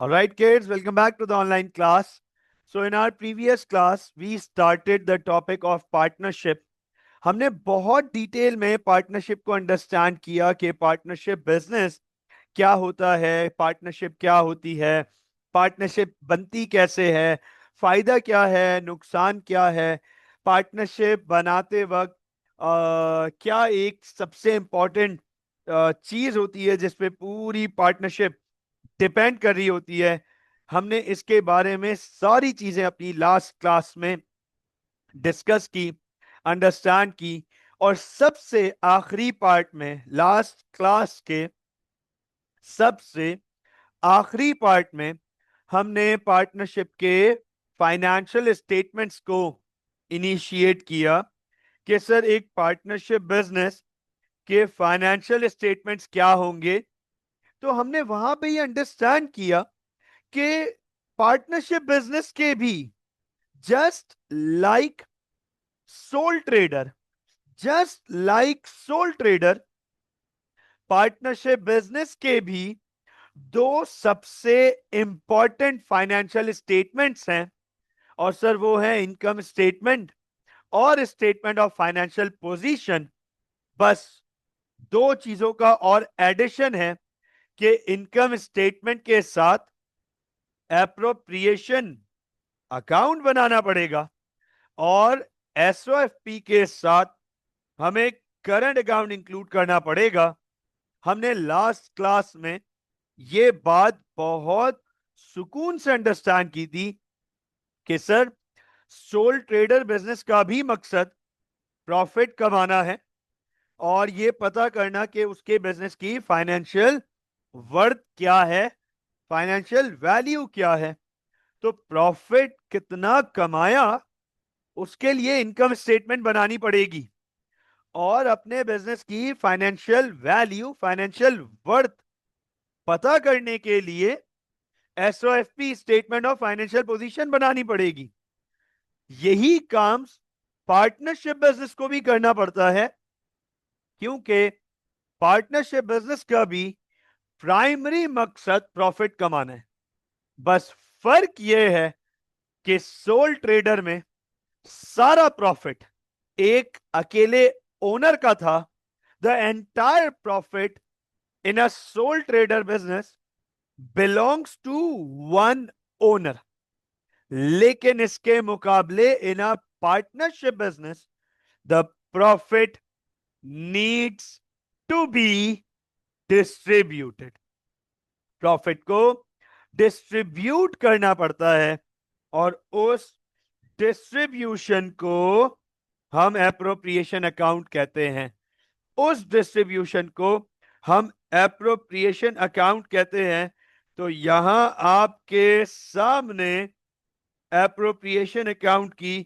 All right, kids, welcome back to the online class. So, in our previous class, we started the topic of partnership. हमने बहुत detail में partnership को understand किया कि partnership business क्या होता है, पार्टनरशिप क्या होती है, पार्टनरशिप बनती कैसे है, फायदा क्या है, नुकसान क्या है, पार्टनरशिप बनाते वक्त क्या एक सबसे इम्पोर्टेंट चीज होती है जिसपे पूरी पार्टनरशिप डिपेंड कर रही होती है। हमने इसके बारे में सारी चीजें अपनी लास्ट क्लास में डिस्कस की, अंडरस्टैंड की, और सबसे आखिरी पार्ट में, लास्ट क्लास के सबसे आखिरी पार्ट में, हमने पार्टनरशिप के फाइनेंशियल स्टेटमेंट्स को इनिशिएट किया कि सर एक पार्टनरशिप बिजनेस के फाइनेंशियल स्टेटमेंट्स क्या होंगे। तो हमने वहां पे ये अंडरस्टैंड किया कि पार्टनरशिप बिजनेस के भी just like soul trader just like soul trader partnership business के भी दो सबसे इंपॉर्टेंट फाइनेंशियल स्टेटमेंट्स हैं, और सर वो है इनकम स्टेटमेंट और स्टेटमेंट ऑफ फाइनेंशियल पोजीशन। बस दो चीजों का और एडिशन है कि इनकम स्टेटमेंट के साथ एप्रोप्रिएशन अकाउंट बनाना पड़ेगा और एसओएफपी के साथ हमें करंट अकाउंट इंक्लूड करना पड़ेगा। हमने लास्ट क्लास में ये बात बहुत सुकून से अंडरस्टैंड की थी कि सर सोल ट्रेडर बिजनेस का भी मकसद प्रॉफिट कमाना है और ये पता करना कि उसके बिजनेस की फाइनेंशियल वर्थ क्या है, फाइनेंशियल वैल्यू क्या है। तो प्रॉफिट कितना कमाया उसके लिए इनकम स्टेटमेंट बनानी पड़ेगी, और अपने बिजनेस की फाइनेंशियल वैल्यू, फाइनेंशियल वर्थ पता करने के लिए एसओएफपी, स्टेटमेंट ऑफ फाइनेंशियल पोजीशन बनानी पड़ेगी। यही काम पार्टनरशिप बिजनेस को भी करना पड़ता है, क्योंकि पार्टनरशिप बिजनेस का भी प्राइमरी मकसद प्रॉफिट कमाना है। बस फर्क यह है कि सोल ट्रेडर में सारा प्रॉफिट एक अकेले ओनर का था। The entire profit in a sole trader business belongs to one owner. लेकिन इसके मुकाबले in a partnership business the profit needs to be distributed. Profit को डिस्ट्रीब्यूट करना पड़ता है, और उस डिस्ट्रीब्यूशन को हम एप्रोप्रिएशन अकाउंट कहते हैं। उस डिस्ट्रीब्यूशन को हम एप्रोप्रिएशन अकाउंट कहते हैं। तो यहां आपके सामने एप्रोप्रिएशन अकाउंट की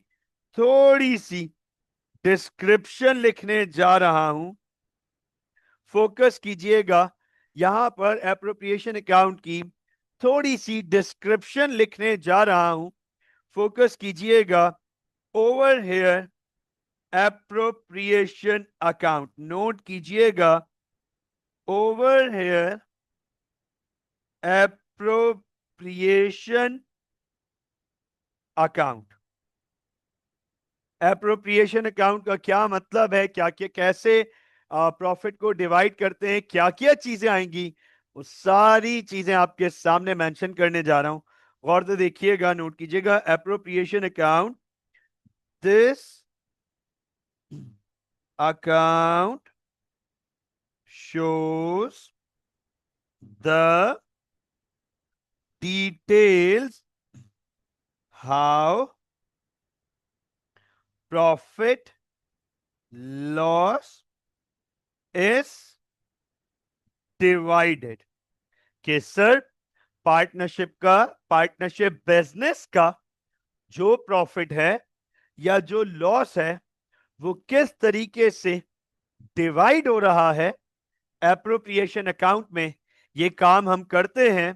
थोड़ी सी डिस्क्रिप्शन लिखने जा रहा हूं। फोकस कीजिएगा, यहां पर एप्रोप्रिएशन अकाउंट की थोड़ी सी डिस्क्रिप्शन लिखने जा रहा हूं। फोकस कीजिएगा। Over here appropriation account, note कीजिएगा। Over here appropriation account. Appropriation account का क्या मतलब है, क्या क्या कैसे प्रॉफिट को डिवाइड करते हैं, क्या क्या चीजें आएंगी, वो सारी चीजें आपके सामने मेंशन करने जा रहा हूं। गौर से देखिएगा, नोट कीजिएगा। Appropriation account, this account shows the details how profit loss is divided। कि सर पार्टनरशिप बिजनेस का जो प्रॉफिट है या जो लॉस है वो किस तरीके से डिवाइड हो रहा है एप्रोप्रिएशन अकाउंट में। ये काम हम करते हैं।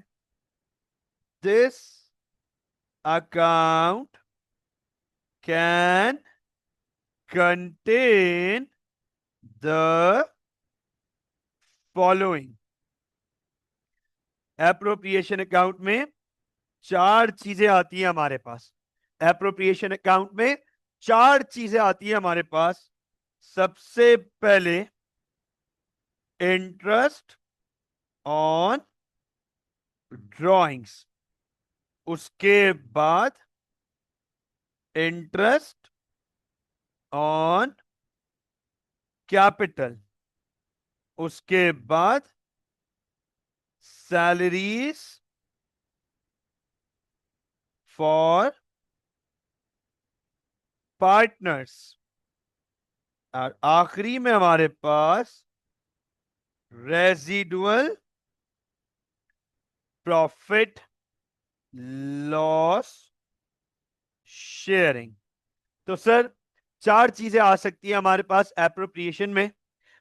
This account can contain the following। Appropriation account में चार चीजें आती हैं हमारे पास। एप्रोप्रिएशन अकाउंट में चार चीजें आती हैं हमारे पास। सबसे पहले इंटरेस्ट ऑन ड्रॉइंग्स, उसके बाद इंटरेस्ट ऑन कैपिटल, उसके बाद सैलरीज फॉर पार्टनर्स, और आखिरी में हमारे पास रेजिडुअल प्रॉफिट लॉस शेयरिंग। तो सर चार चीजें आ सकती है हमारे पास एप्रोप्रिएशन में।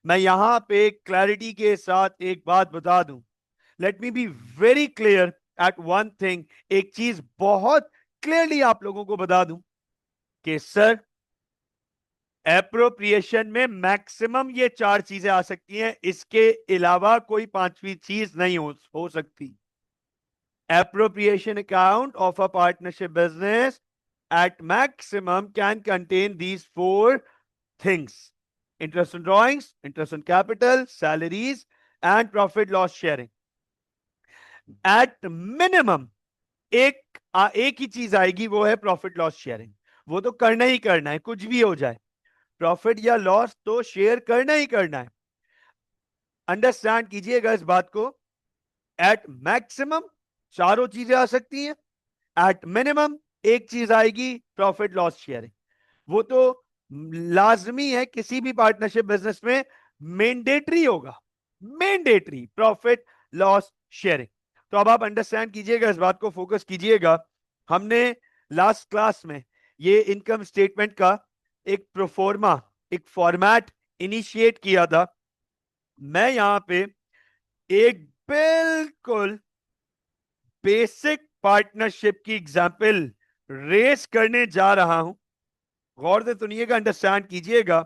मैं यहां पे क्लैरिटी के साथ एक बात बता दूं, let me be very clear eight one thing. एक चीज बहुत क्लियरली आप लोगों को बता दूं कि सर एप्रोप्रिएशन में मैक्सिमम ये चार चीजें आ सकती हैं, इसके अलावा कोई पांचवी चीज नहीं हो सकती। Appropriation account of a partnership business at maximum can contain these four things: interest on drawings, interest on capital, salaries, and profit loss sharing. At minimum एक ही चीज आएगी, वो है प्रॉफिट लॉस शेयरिंग। वो तो करना ही करना है, कुछ भी हो जाए, प्रॉफिट या लॉस तो शेयर करना ही करना है। अंडरस्टैंड कीजिएगा इस बात को। एट मैक्सिमम चारों चीजें आ सकती हैं, एट मिनिमम एक चीज आएगी, प्रॉफिट लॉस शेयरिंग। वो तो लाजमी है, किसी भी पार्टनरशिप बिजनेस में मैंडेटरी होगा, मैंडेटरी प्रॉफिट लॉस शेयरिंग। तो अब आप अंडरस्टैंड कीजिएगा, इस बात को फोकस कीजिएगा। हमने लास्ट क्लास में ये इनकम स्टेटमेंट का एक प्रोफॉर्मा, एक फॉर्मेट इनिशिएट किया था। मैं यहां पे एक बिल्कुल बेसिक पार्टनरशिप की एग्जाम्पल रेस करने जा रहा हूं। गौर से सुनिएगा, अंडरस्टैंड कीजिएगा।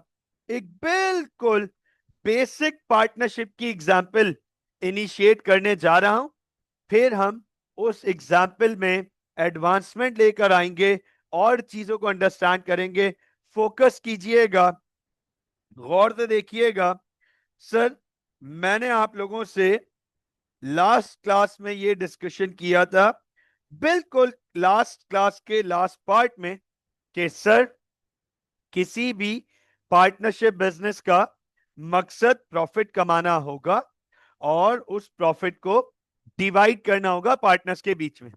एक बिल्कुल बेसिक पार्टनरशिप की एग्जाम्पल इनिशिएट करने जा रहा हूं, फिर हम उस एग्जाम्पल में एडवांसमेंट लेकर आएंगे और चीजों को अंडरस्टैंड करेंगे। फोकस कीजिएगा, गौर से देखिएगा। सर मैंने आप लोगों से लास्ट क्लास में ये डिस्कशन किया था, बिल्कुल लास्ट क्लास के लास्ट पार्ट में, कि सर किसी भी पार्टनरशिप बिजनेस का मकसद प्रॉफिट कमाना होगा और उस प्रॉफिट को डिवाइड करना होगा पार्टनर्स के बीच में।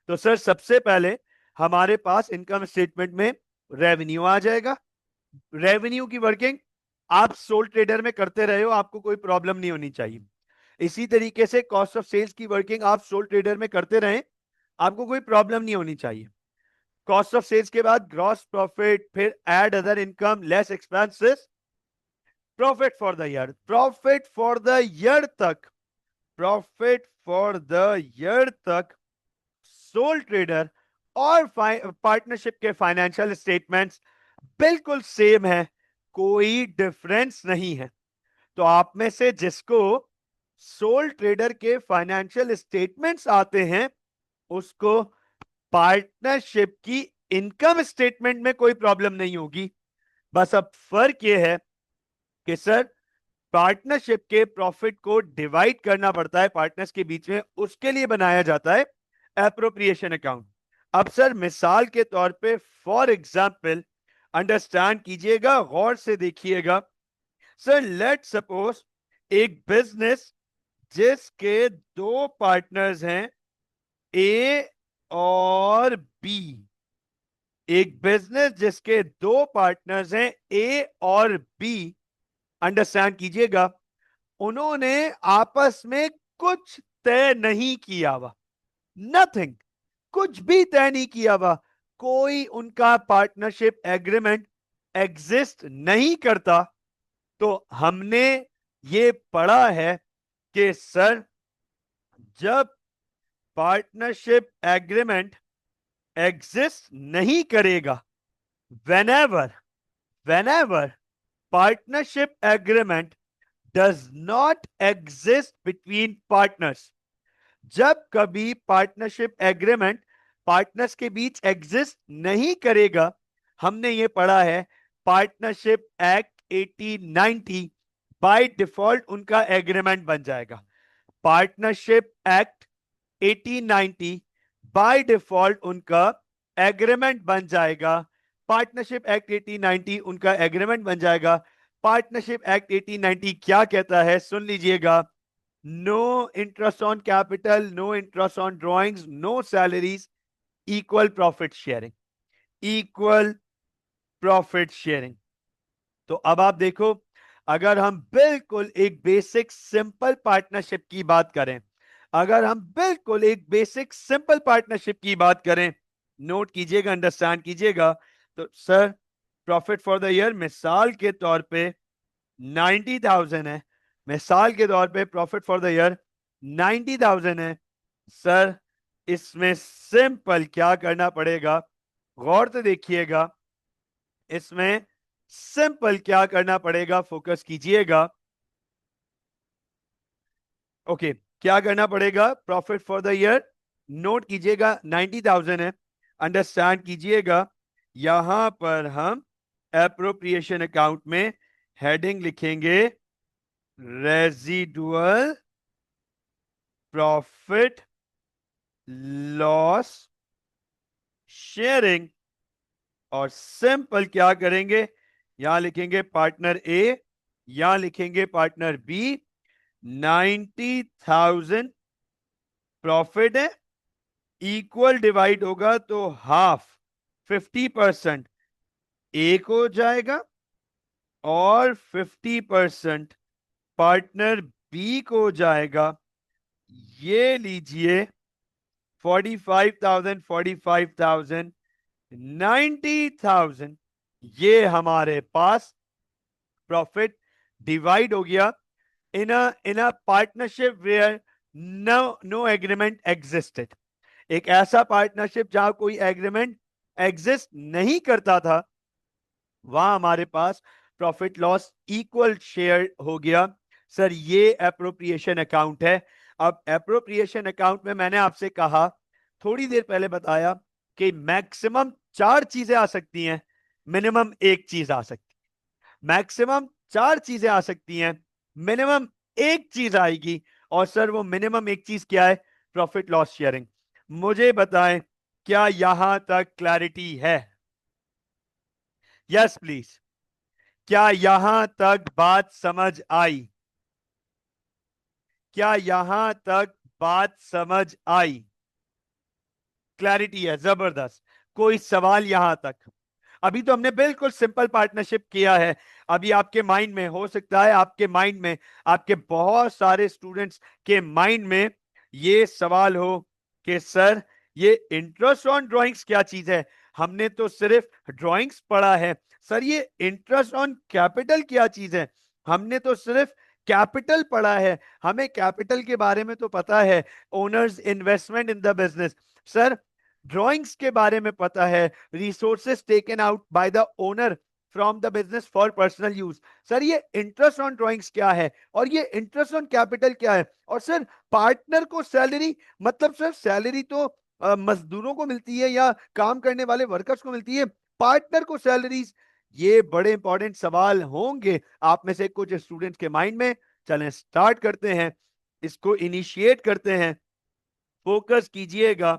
तो सर सबसे पहले हमारे पास इनकम स्टेटमेंट में रेवेन्यू आ जाएगा। रेवेन्यू की वर्किंग आप सोल ट्रेडर में करते रहे हो, आपको कोई प्रॉब्लम नहीं होनी चाहिए। इसी तरीके से कॉस्ट ऑफ सेल्स की वर्किंग आप सोल ट्रेडर में करते रहें, आपको कोई प्रॉब्लम नहीं होनी चाहिए। कॉस्ट ऑफ सेल्स के बाद ग्रॉस प्रॉफिट, फिर add other income less expenses, profit for the year. Profit for the year तक, प्रॉफिट फॉर द ईयर तक सोल ट्रेडर और पार्टनरशिप के फाइनेंशियल स्टेटमेंट्स बिल्कुल सेम है, कोई डिफरेंस नहीं है। तो आप में से जिसको सोल ट्रेडर के फाइनेंशियल स्टेटमेंट्स आते हैं, उसको पार्टनरशिप की इनकम स्टेटमेंट में कोई प्रॉब्लम नहीं होगी। बस अब फर्क यह है कि सर पार्टनरशिप के प्रॉफिट को डिवाइड करना पड़ता है पार्टनर्स के बीच में, उसके लिए बनाया जाता है एप्रोप्रिएशन अकाउंट। अब सर मिसाल के तौर पे, फॉर एग्जाम्पल अंडरस्टैंड कीजिएगा, गौर से देखिएगा। सर लेट सपोज एक बिजनेस जिसके दो पार्टनर्स हैं, ए और बी। एक बिजनेस जिसके दो पार्टनर्स हैं, ए और बी। अंडरस्टैंड कीजिएगा, उन्होंने आपस में कुछ तय नहीं किया हुआ, नथिंग, कुछ भी तय नहीं किया हुआ, कोई उनका पार्टनरशिप एग्रीमेंट एग्जिस्ट नहीं करता। तो हमने ये पढ़ा है कि सर जब पार्टनरशिप एग्रीमेंट एग्जिस्ट नहीं करेगा, whenever whenever partnership agreement does not exist between partners, जब कभी पार्टनरशिप एग्रीमेंट पार्टनर्स के बीच एग्जिस्ट नहीं करेगा, हमने ये पढ़ा है पार्टनरशिप एक्ट 1890 बाय डिफॉल्ट उनका एग्रीमेंट बन जाएगा। पार्टनरशिप एक्ट 1890 बाय डिफॉल्ट उनका एग्रीमेंट बन जाएगा। पार्टनरशिप एक्ट 1890 उनका एग्रीमेंट बन जाएगा। पार्टनरशिप एक्ट 1890 क्या कहता है, सुन लीजिएगा। No interest on capital, no interest on drawings, no salaries, equal profit sharing. Equal profit sharing. तो अब आप देखो, अगर हम बिल्कुल एक बेसिक सिंपल पार्टनरशिप की बात करें, अगर हम बिल्कुल एक बेसिक सिंपल पार्टनरशिप की बात करें, नोट कीजिएगा, अंडरस्टैंड कीजिएगा। तो sir profit for the year मिसाल के तौर पे 90,000 है, मिसाल के तौर पे प्रॉफिट फॉर द ईयर 90,000 है। सर इसमें सिंपल क्या करना पड़ेगा, गौर से देखिएगा, इसमें सिंपल क्या करना पड़ेगा, फोकस कीजिएगा। ओके, क्या करना पड़ेगा, profit for the year note कीजिएगा 90,000 है, अंडरस्टैंड कीजिएगा। यहां पर हम एप्रोप्रिएशन अकाउंट में हेडिंग लिखेंगे रेजिडुअल प्रॉफिट लॉस शेयरिंग, और सिंपल क्या करेंगे, यहां लिखेंगे पार्टनर ए, यहां लिखेंगे पार्टनर बी। 90,000 प्रॉफिट है, इक्वल डिवाइड होगा तो हाफ 50% ए को जाएगा और 50% पार्टनर बी को जाएगा। ये लीजिए 45,000, 45,000, 90,000, ये हमारे पास प्रॉफिट डिवाइड हो गया in a partnership where no agreement existed. एक ऐसा पार्टनरशिप जहां कोई एग्रीमेंट एग्जिस्ट नहीं करता था, वहां हमारे पास प्रॉफिट लॉस इक्वल शेयर हो गया। सर ये एप्रोप्रिएशन अकाउंट है। अब एप्रोप्रिएशन अकाउंट में मैंने आपसे कहा, थोड़ी देर पहले बताया कि मैक्सिमम 4 चीजें आ सकती हैं, मिनिमम एक चीज आ सकती है। मैक्सिमम 4 चीजें आ सकती हैं, मिनिमम एक चीज आएगी। और सर वो मिनिमम एक चीज क्या है, प्रॉफिट लॉस शेयरिंग। मुझे बताएं, क्या यहां तक क्लैरिटी है? Yes please. क्या यहां तक बात समझ आई? क्या यहां तक बात समझ आई? क्लैरिटी है, जबरदस्त। कोई सवाल यहां तक? अभी तो हमने बिल्कुल सिंपल पार्टनरशिप किया है। अभी आपके माइंड में हो सकता है, आपके माइंड में, आपके बहुत सारे स्टूडेंट्स के माइंड में ये सवाल हो कि सर ये इंटरेस्ट ऑन ड्राइंग्स क्या चीज है, हमने तो सिर्फ ड्राइंग्स पढ़ा है। सर ये इंटरेस्ट ऑन कैपिटल क्या चीज है, हमने तो सिर्फ कैपिटल पढ़ा है, हमें कैपिटल के बारे में तो पता है, owners investment in the business. Sir drawings के बारे में पता है, resources taken out by the owner from the business for personal use. Sir ये इंटरेस्ट ऑन ड्राइंग्स क्या है, और ये इंटरेस्ट ऑन कैपिटल क्या है? और सर पार्टनर को सैलरी, मतलब सर सैलरी तो मजदूरों को मिलती है या काम करने वाले वर्कर्स को मिलती है, पार्टनर को सैलरीज। ये बड़े इंपॉर्टेंट सवाल होंगे आप में से कुछ स्टूडेंट्स के माइंड में। चलें स्टार्ट करते हैं, इसको इनिशिएट करते हैं। फोकस कीजिएगा,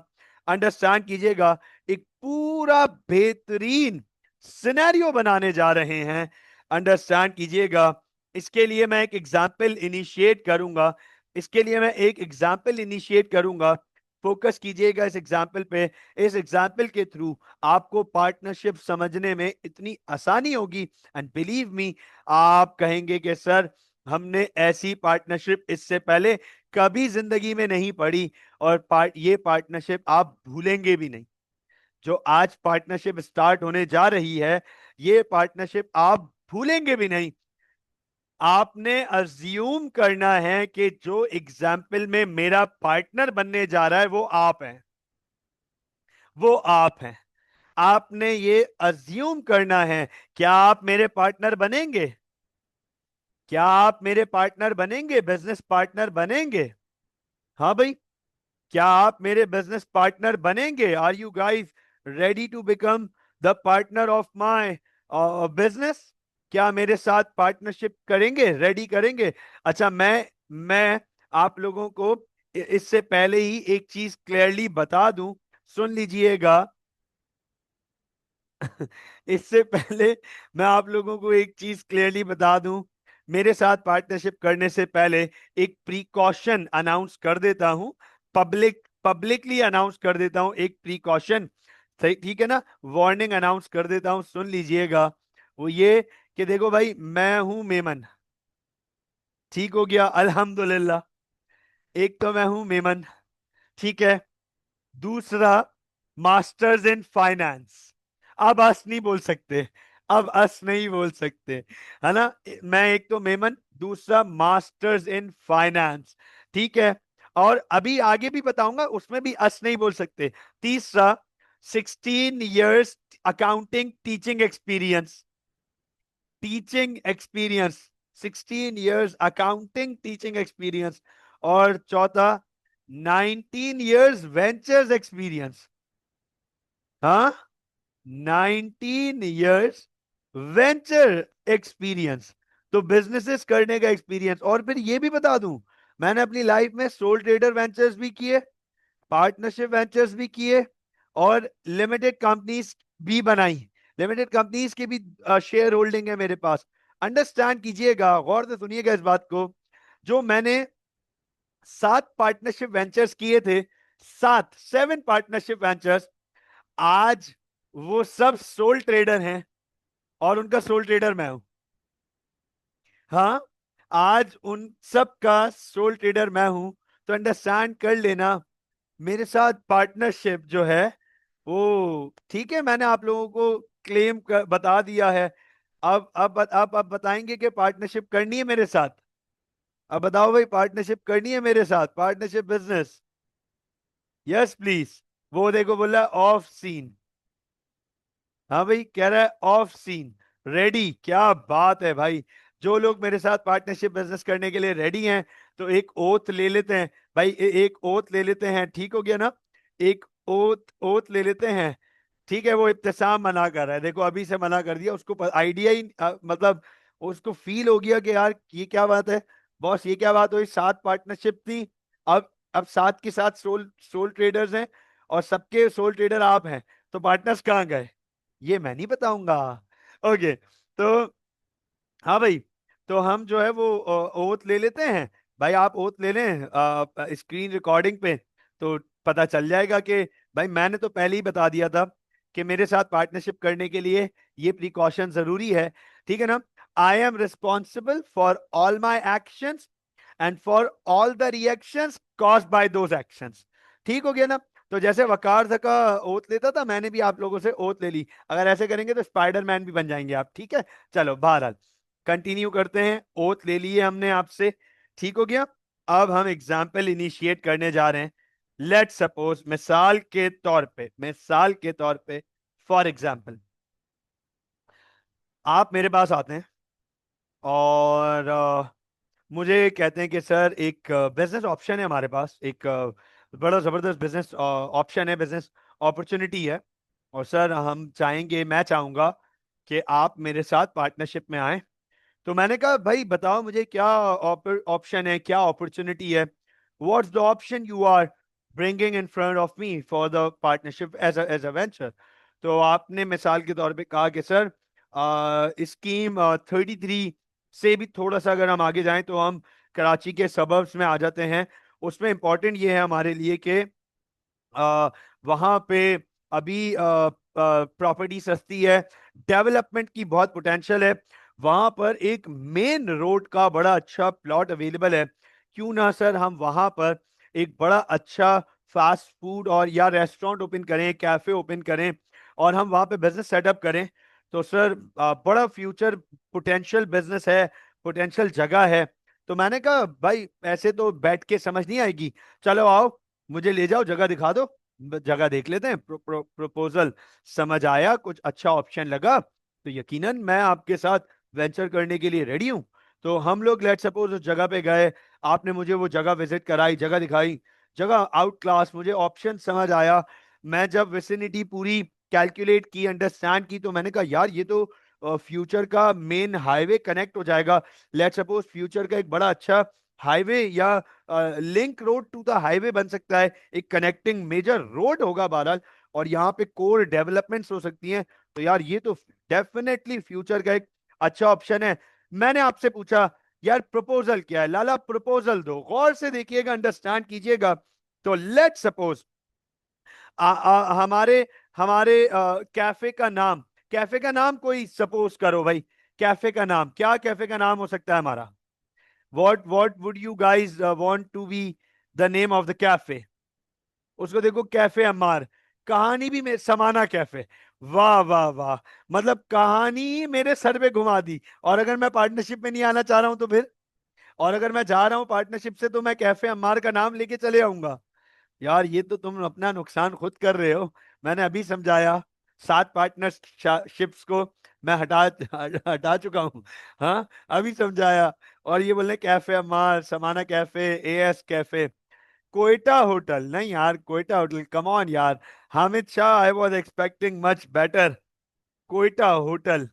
अंडरस्टैंड कीजिएगा। एक पूरा बेहतरीन सिनेरियो बनाने जा रहे हैं, अंडरस्टैंड कीजिएगा। इसके लिए मैं एक एग्जाम्पल इनिशिएट करूंगा, इसके लिए मैं एक एग्जाम्पल इनिशिएट करूंगा। फोकस कीजिएगा इस एग्जाम्पल पे। इस एग्जाम्पल के थ्रू आपको पार्टनरशिप समझने में इतनी आसानी होगी, एंड बिलीव मी, आप कहेंगे कि सर हमने ऐसी पार्टनरशिप इससे पहले कभी जिंदगी में नहीं पढ़ी, और ये पार्टनरशिप आप भूलेंगे भी नहीं। जो आज पार्टनरशिप स्टार्ट होने जा रही है, ये पार्टनरशिप आप भूलेंगे भी नहीं। आपने अज्यूम करना है कि जो एग्जाम्पल में मेरा पार्टनर बनने जा रहा है वो आप हैं, वो आप हैं। आपने ये अज्यूम करना है। क्या आप मेरे पार्टनर बनेंगे? क्या आप मेरे पार्टनर बनेंगे, बिजनेस पार्टनर बनेंगे? हाँ भाई, क्या आप मेरे बिजनेस पार्टनर बनेंगे? Are you guys ready to become the partner of my business? क्या मेरे साथ पार्टनरशिप करेंगे, रेडी करेंगे? अच्छा, मैं आप लोगों को इससे पहले ही एक चीज क्लियरली बता दूं, सुन लीजिएगा। इससे पहले मैं आप लोगों को एक चीज क्लियरली बता दूं, मेरे साथ पार्टनरशिप करने से पहले एक प्रीकॉशन अनाउंस कर देता हूं, पब्लिकली अनाउंस कर देता हूं एक प्रीकॉशन। ठीक है ना, वार्निंग अनाउंस कर देता हूं, सुन लीजिएगा। वो ये कि देखो भाई, मैं हूं मेमन। ठीक हो गया, अल्हम्दुलिल्लाह। एक तो मैं हूं मेमन, ठीक है। दूसरा, मास्टर्स इन फाइनेंस। अब अस नहीं बोल सकते, अब अस नहीं बोल सकते, है ना। मैं एक तो मेमन, दूसरा मास्टर्स इन फाइनेंस, ठीक है। और अभी आगे भी बताऊंगा, उसमें भी अस नहीं बोल सकते। तीसरा, 16 years accounting teaching experience, teaching experience, 16 years accounting teaching experience. और चौथा, 19 years वेंचर्स एक्सपीरियंस। हाँ, 19 years वेंचर एक्सपीरियंस, तो बिजनेसेस करने का एक्सपीरियंस। और फिर ये भी बता दूं, मैंने अपनी लाइफ में सोल ट्रेडर वेंचर्स भी किए, पार्टनरशिप वेंचर्स भी किए, और लिमिटेड कंपनीज भी बनाई। लिमिटेड कंपनीज की भी शेयर होल्डिंग है मेरे पास। अंडरस्टैंड कीजिएगा, गौर से सुनिएगा इस बात को। जो मैंने 7 पार्टनरशिप वेंचर्स किए थे, 7 पार्टनरशिप वेंचर्स, आज वो सब सोल ट्रेडर हैं, और उनका सोल ट्रेडर मैं हूं। हाँ, आज उन सब का सोल ट्रेडर मैं हूं। तो अंडरस्टैंड कर लेना, मेरे साथ पार्टनरशिप जो है वो, ठीक है, मैंने आप लोगों को बता दिया है। अब बताएंगे कि पार्टनरशिप करनी है मेरे साथ। अब बताओ भाई, पार्टनरशिप करनी है मेरे साथ, पार्टनरशिप बिजनेस? Yes please. वो देखो बोला ऑफ सीन। हाँ भाई, कह रहा है ऑफ सीन, रेडी। क्या बात है भाई, जो लोग मेरे साथ पार्टनरशिप बिजनेस करने के लिए रेडी हैं, तो एक ओथ ले लेते हैं भाई, एक ओथ ले लेते हैं, ठीक हो गया ना। एक ओथ ओथ ले लेते हैं, ठीक है। वो इब्तिसाम मना कर रहा है, देखो अभी से मना कर दिया उसको, आइडिया ही मतलब उसको फील हो गया कि यार ये क्या बात है बॉस, ये क्या बात हुई। 7 पार्टनरशिप थी, अब 7 के 7 सोल सोल ट्रेडर्स हैं, और सबके सोल ट्रेडर आप हैं, तो पार्टनर्स कहाँ गए, ये मैं नहीं बताऊंगा। ओके, तो हाँ भाई, तो हम जो है वो ओथ ले लेते हैं। भाई आप ओथ ले लें स्क्रीन रिकॉर्डिंग पे, तो पता चल जाएगा कि भाई मैंने तो पहले ही बता दिया था कि मेरे साथ पार्टनरशिप करने के लिए ये प्रिकॉशन जरूरी है, ठीक है ना। I am responsible for all my actions and for all the reactions caused by those actions. ठीक हो गया ना। तो जैसे वकार का ओथ लेता था, मैंने भी आप लोगों से ओथ ले ली। अगर ऐसे करेंगे तो स्पाइडरमैन भी बन जाएंगे आप, ठीक है। चलो बहरहाल कंटिन्यू करते हैं, ओथ ले लिए हमने आपसे, ठीक हो गया। अब हम एग्जाम्पल इनिशिएट करने जा रहे हैं। लेट सपोज, मिसाल के तौर पे फॉर एग्जाम्पल, आप मेरे पास आते हैं और मुझे कहते हैं कि सर एक बिजनेस ऑप्शन है हमारे पास, एक बड़ा जबरदस्त बिजनेस ऑप्शन है, बिजनेस अपॉर्चुनिटी है। और सर हम चाहेंगे, मैं चाहूंगा कि आप मेरे साथ पार्टनरशिप में आए। तो मैंने कहा भाई बताओ मुझे क्या ऑप्शन है, क्या अपॉर्चुनिटी है, what's the option you are bringing in front of me for the partnership as a venture. तो आपने मिसाल के तौर पे कहा कि सर स्कीम 33 से भी थोड़ा सा अगर हम आगे जाएं तो हम कराची के सबर्ब्स में आ जाते हैं। उसमें इंपॉर्टेंट ये है हमारे लिए कि वहां पे अभी प्रॉपर्टी सस्ती है, डेवलपमेंट की बहुत पोटेंशियल है, वहां पर एक मेन रोड का बड़ा अच्छा प्लॉट अवेलेबल है। क्यों ना सर हम वहां पर एक बड़ा अच्छा फास्ट फूड और या रेस्टोरेंट ओपन करें, कैफे ओपन करें, और हम वहां पे बिजनेस सेटअप करें। तो सर बड़ा फ्यूचर पोटेंशियल बिजनेस है, पोटेंशियल जगह है। तो मैंने कहा भाई ऐसे तो बैठ के समझ नहीं आएगी, चलो आओ मुझे ले जाओ, जगह दिखा दो, जगह देख लेते हैं। प्रपोजल समझ आया, कुछ अच्छा ऑप्शन लगा, तो यकीनन मैं आपके साथ वेंचर करने के लिए रेडी हूं। तो हम लोग लेट सपोज उस जगह पे गए, आपने मुझे वो जगह विजिट कराई, जगह दिखाई। जगह आउट क्लास, मुझे ऑप्शन समझ आया। मैं जब विसिनिटी पूरी कैलकुलेट की, अंडरस्टैंड की, तो मैंने कहा यार ये तो फ्यूचर का मेन हाईवे कनेक्ट हो जाएगा। लेट्स सपोज फ्यूचर का एक बड़ा अच्छा हाईवे या link road to the highway बन सकता है, एक कनेक्टिंग मेजर रोड होगा बहरहाल, और यहाँ पे कोर डेवलपमेंट्स हो सकती हैं। तो यार ये तो डेफिनेटली फ्यूचर का एक अच्छा ऑप्शन है। मैंने आपसे पूछा यार प्रपोजल क्या है, लाला प्रपोजल दो, गौर से देखिएगा, अंडरस्टैंड कीजिएगा। तो लेट्स सपोज हमारे हमारे कैफे का नाम, कैफे का नाम कोई सपोज करो भाई, कैफे का नाम क्या, कैफे का नाम हो सकता है हमारा? What would you guys want to be the name of the cafe? उसको देखो, कैफे अम्मार। कहानी भी में समाना कैफे। वाह वाह वाह, मतलब कहानी ही मेरे सर पे घुमा दी। और अगर मैं पार्टनरशिप में नहीं आना चाह रहा हूं तो फिर, और अगर मैं जा रहा हूं पार्टनरशिप से तो मैं कैफे अम्मार का नाम लेके चले आऊंगा। यार ये तो तुम अपना नुकसान खुद कर रहे हो। मैंने अभी समझाया, 7 पार्टनरशिप्स को मैं हटा हटा चुका हूं। हाँ, अभी समझाया। और ये बोल रहे कैफे अम्मार, समाना cafe, as cafe, Quetta hotel. नहीं यार, कोयटा होटल, कम ऑन यार। Hamid Shah, I was expecting much better. Quetta hotel.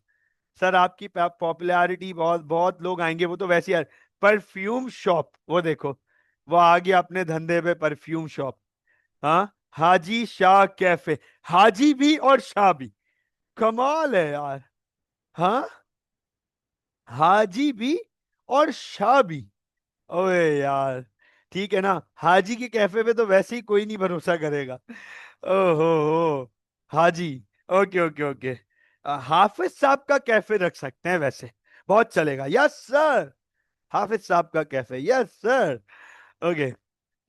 Sir आपकी पॉपुलैरिटी, बहुत बहुत लोग आएंगे, वो तो वैसे यार। परफ्यूम शॉप, वो देखो, वो आ गया अपने धंधे पे, परफ्यूम शॉप। हाँ, हाजी शाह कैफे, हाजी भी और शाह भी, कमाल है यार। हाँ, हाजी भी और शाह भी। ओए यार, ठीक है ना, हाजी के कैफे पे तो वैसे ही कोई नहीं भरोसा करेगा। ओहो हो, हाजी। Okay okay okay. हाफिज साहब का कैफे रख सकते हैं वैसे, बहुत चलेगा। यस सर, हाफिज साहब का कैफे, यस सर। ओके।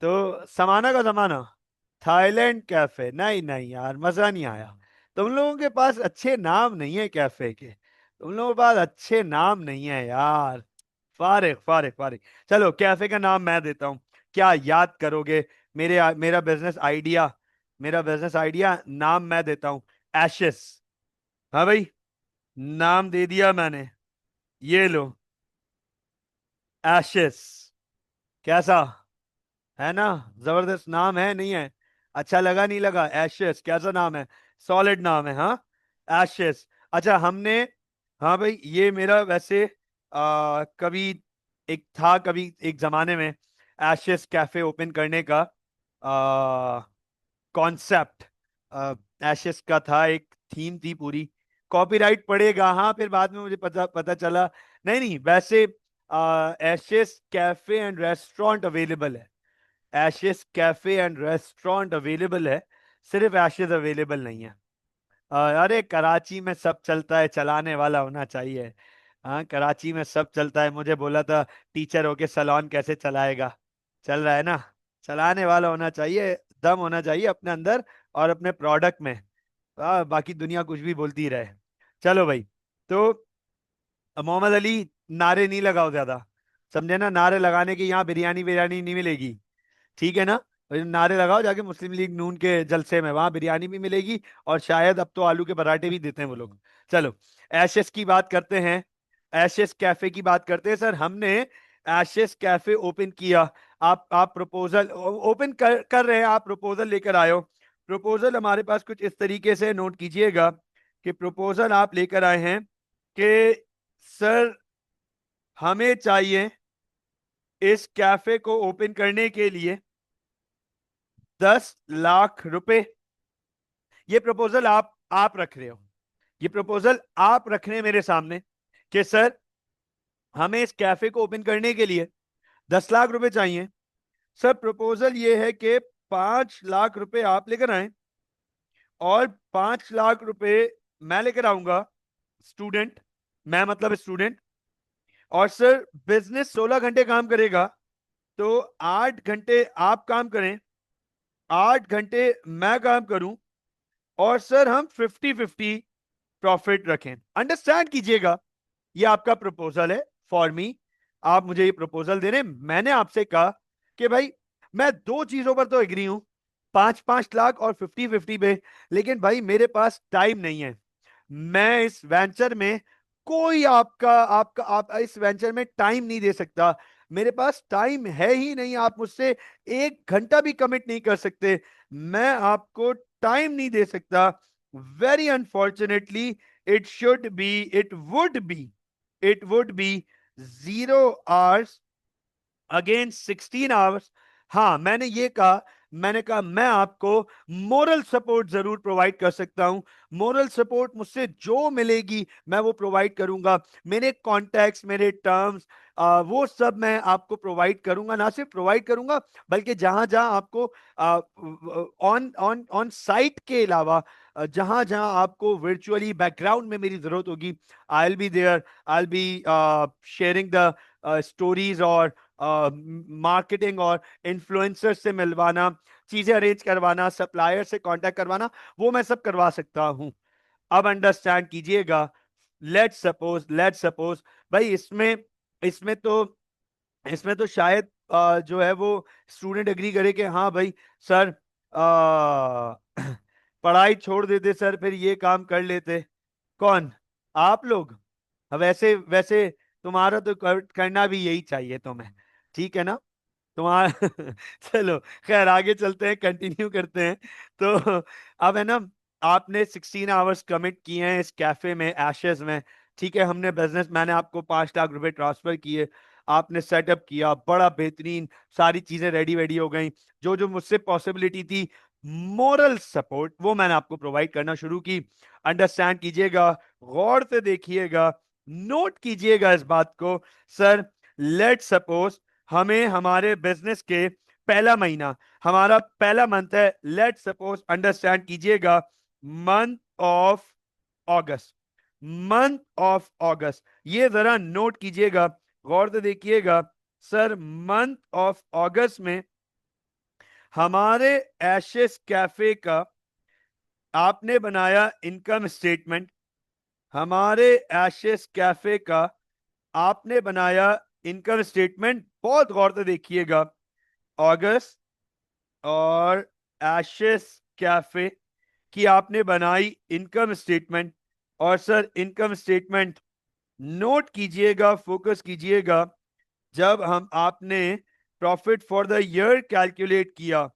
तो समाना का जमाना, थाईलैंड कैफे। नहीं नहीं यार, मजा नहीं आया। तुम लोगों के पास अच्छे नाम नहीं है कैफे के, तुम लोगों के पास अच्छे नाम नहीं है यार। फारिग फारिग फारिग। चलो कैफे का नाम मैं देता हूं, क्या याद करोगे? मेरा बिजनेस आइडिया, मेरा बिजनेस आइडिया, नाम मैं देता हूं, एशेस। हाँ भाई, नाम दे दिया मैंने, ये लो, एशेस। कैसा है ना? जबरदस्त नाम है नहीं है? अच्छा लगा नहीं लगा? एशेस कैसा नाम है? सॉलिड नाम है, हाँ। एशेस। अच्छा हमने, हाँ भाई ये मेरा वैसे कभी एक था, कभी एक जमाने में एशेस कैफे ओपन करने का कॉन्सेप्ट, एशेस का था, एक थीम थी पूरी। कॉपीराइट पड़ेगा हाँ, फिर बाद में मुझे पता पता चला। नहीं नहीं, वैसे Ashes cafe and restaurant available है, Ashes cafe and restaurant available है, सिर्फ एशेस अवेलेबल नहीं है। अरे कराची में सब चलता है, चलाने वाला होना चाहिए। हाँ, कराची में सब चलता है। मुझे बोला था टीचर होके सलोन कैसे चलाएगा, चल रहा है ना। चलाने वाला होना चाहिए, दम होना चाहिए अपने अंदर और अपने प्रोडक्ट में। बाकी दुनिया कुछ भी बोलती रहे। चलो भाई, तो मोहम्मद अली, नारे नहीं लगाओ ज्यादा, समझे ना? नारे लगाने के यहाँ बिरयानी बिरयानी नहीं मिलेगी, ठीक है ना? तो नारे लगाओ जाके मुस्लिम लीग नून के जलसे में, वहां बिरयानी भी मिलेगी, और शायद अब तो आलू के पराठे भी देते हैं वो लोग। चलो, एशेस की बात करते हैं, एशेस कैफे की बात करते हैं। सर हमने एशेस कैफे ओपन किया, आप प्रपोजल ओपन कर रहे हैं, आप प्रपोजल लेकर आए हो। प्रपोजल हमारे पास कुछ इस तरीके से, नोट कीजिएगा कि प्रपोजल आप लेकर आए हैं कि सर हमें चाहिए इस कैफे को ओपन करने के लिए 10 लाख रुपए। ये प्रपोजल आप रख रहे हो, ये प्रपोजल आप रख रहे हैं मेरे सामने कि सर हमें इस कैफे को ओपन करने के लिए 10 लाख रुपए चाहिए। सर प्रपोजल ये है कि 5 लाख रुपए आप लेकर आए, और 5 लाख रुपए मैं लेकर आऊंगा, स्टूडेंट, मैं मतलब स्टूडेंट। और सर बिजनेस 16 घंटे काम करेगा, तो 8 घंटे आप काम करें, 8 घंटे मैं काम करूं, और सर हम 50-50 प्रॉफिट रखें। अंडरस्टैंड कीजिएगा, ये आपका प्रपोजल है फॉर मी, आप मुझे ये प्रपोजल दे रहे हैं। मैंने आपसे कहा कि भाई मैं दो चीजों पर तो एग्री हूं, 5-5 लाख और 50-50 पे, लेकिन भाई मेरे पास टाइम नहीं है। मैं इस वेंचर में कोई आपका आपका आप इस वेंचर में टाइम नहीं दे सकता। मेरे पास टाइम है ही नहीं, आप मुझसे 1 घंटा भी कमिट नहीं कर सकते, मैं आपको टाइम नहीं दे सकता। Very unfortunately it would be 0 hours against 16 hours। हाँ, मैंने कहा मैं आपको मोरल सपोर्ट जरूर प्रोवाइड कर सकता हूं। मोरल सपोर्ट मुझसे जो मिलेगी मैं वो प्रोवाइड करूंगा, मेरे कॉन्टैक्ट्स, मेरे टर्म्स, वो सब मैं आपको प्रोवाइड करूंगा। ना सिर्फ प्रोवाइड करूंगा बल्कि जहां जहां आपको ऑन ऑन ऑन साइट के अलावा जहां जहां आपको वर्चुअली बैकग्राउंड में मेरी जरूरत होगी, I will be there, I will be sharing the stories और मार्केटिंग और इन्फ्लुएंसर से मिलवाना, चीजें अरेंज करवाना, सप्लायर से कांटेक्ट करवाना, वो मैं सब करवा सकता हूं। अब अंडरस्टैंड कीजिएगा, लेट्स सपोज भाई, इसमें तो इसमें तो शायद जो है वो स्टूडेंट एग्री करे कि हाँ भाई सर, पढ़ाई छोड़ देते सर, फिर ये काम कर लेते। कौन? आप लोग? वैसे वैसे तुम्हारा तो करना भी यही चाहिए तुम्हें, ठीक है ना तुम्हारा? चलो खैर, आगे चलते हैं, कंटिन्यू करते हैं। तो अब है ना, आपने 16 hours कमिट किए हैं इस कैफे में, एशेस में, ठीक है। मैंने आपको 5 लाख रुपए ट्रांसफर किए, आपने सेटअप किया, बड़ा बेहतरीन, सारी चीजें रेडी वेडी हो गई, जो जो मुझसे पॉसिबिलिटी थी मोरल सपोर्ट वो मैंने आपको प्रोवाइड करना शुरू की। अंडरस्टैंड कीजिएगा, गौर से देखिएगा, नोट कीजिएगा इस बात को। सर, लेट सपोज हमें हमारे बिजनेस के पहला महीना, हमारा पहला मंथ है, लेट सपोज, अंडरस्टैंड कीजिएगा, month of August, month of अगस्त, ये जरा नोट कीजिएगा, गौर से देखिएगा। सर, मंथ ऑफ अगस्त में हमारे एशेस कैफे का आपने बनाया इनकम स्टेटमेंट, हमारे एशेस कैफे का आपने बनाया इनकम स्टेटमेंट, बहुत गौर से देखिएगा, अगस्त और एशेस कैफे की आपने बनाई इनकम स्टेटमेंट। और सर, इनकम स्टेटमेंट नोट कीजिएगा, फोकस कीजिएगा, जब हम आपने profit for the year calculate किया,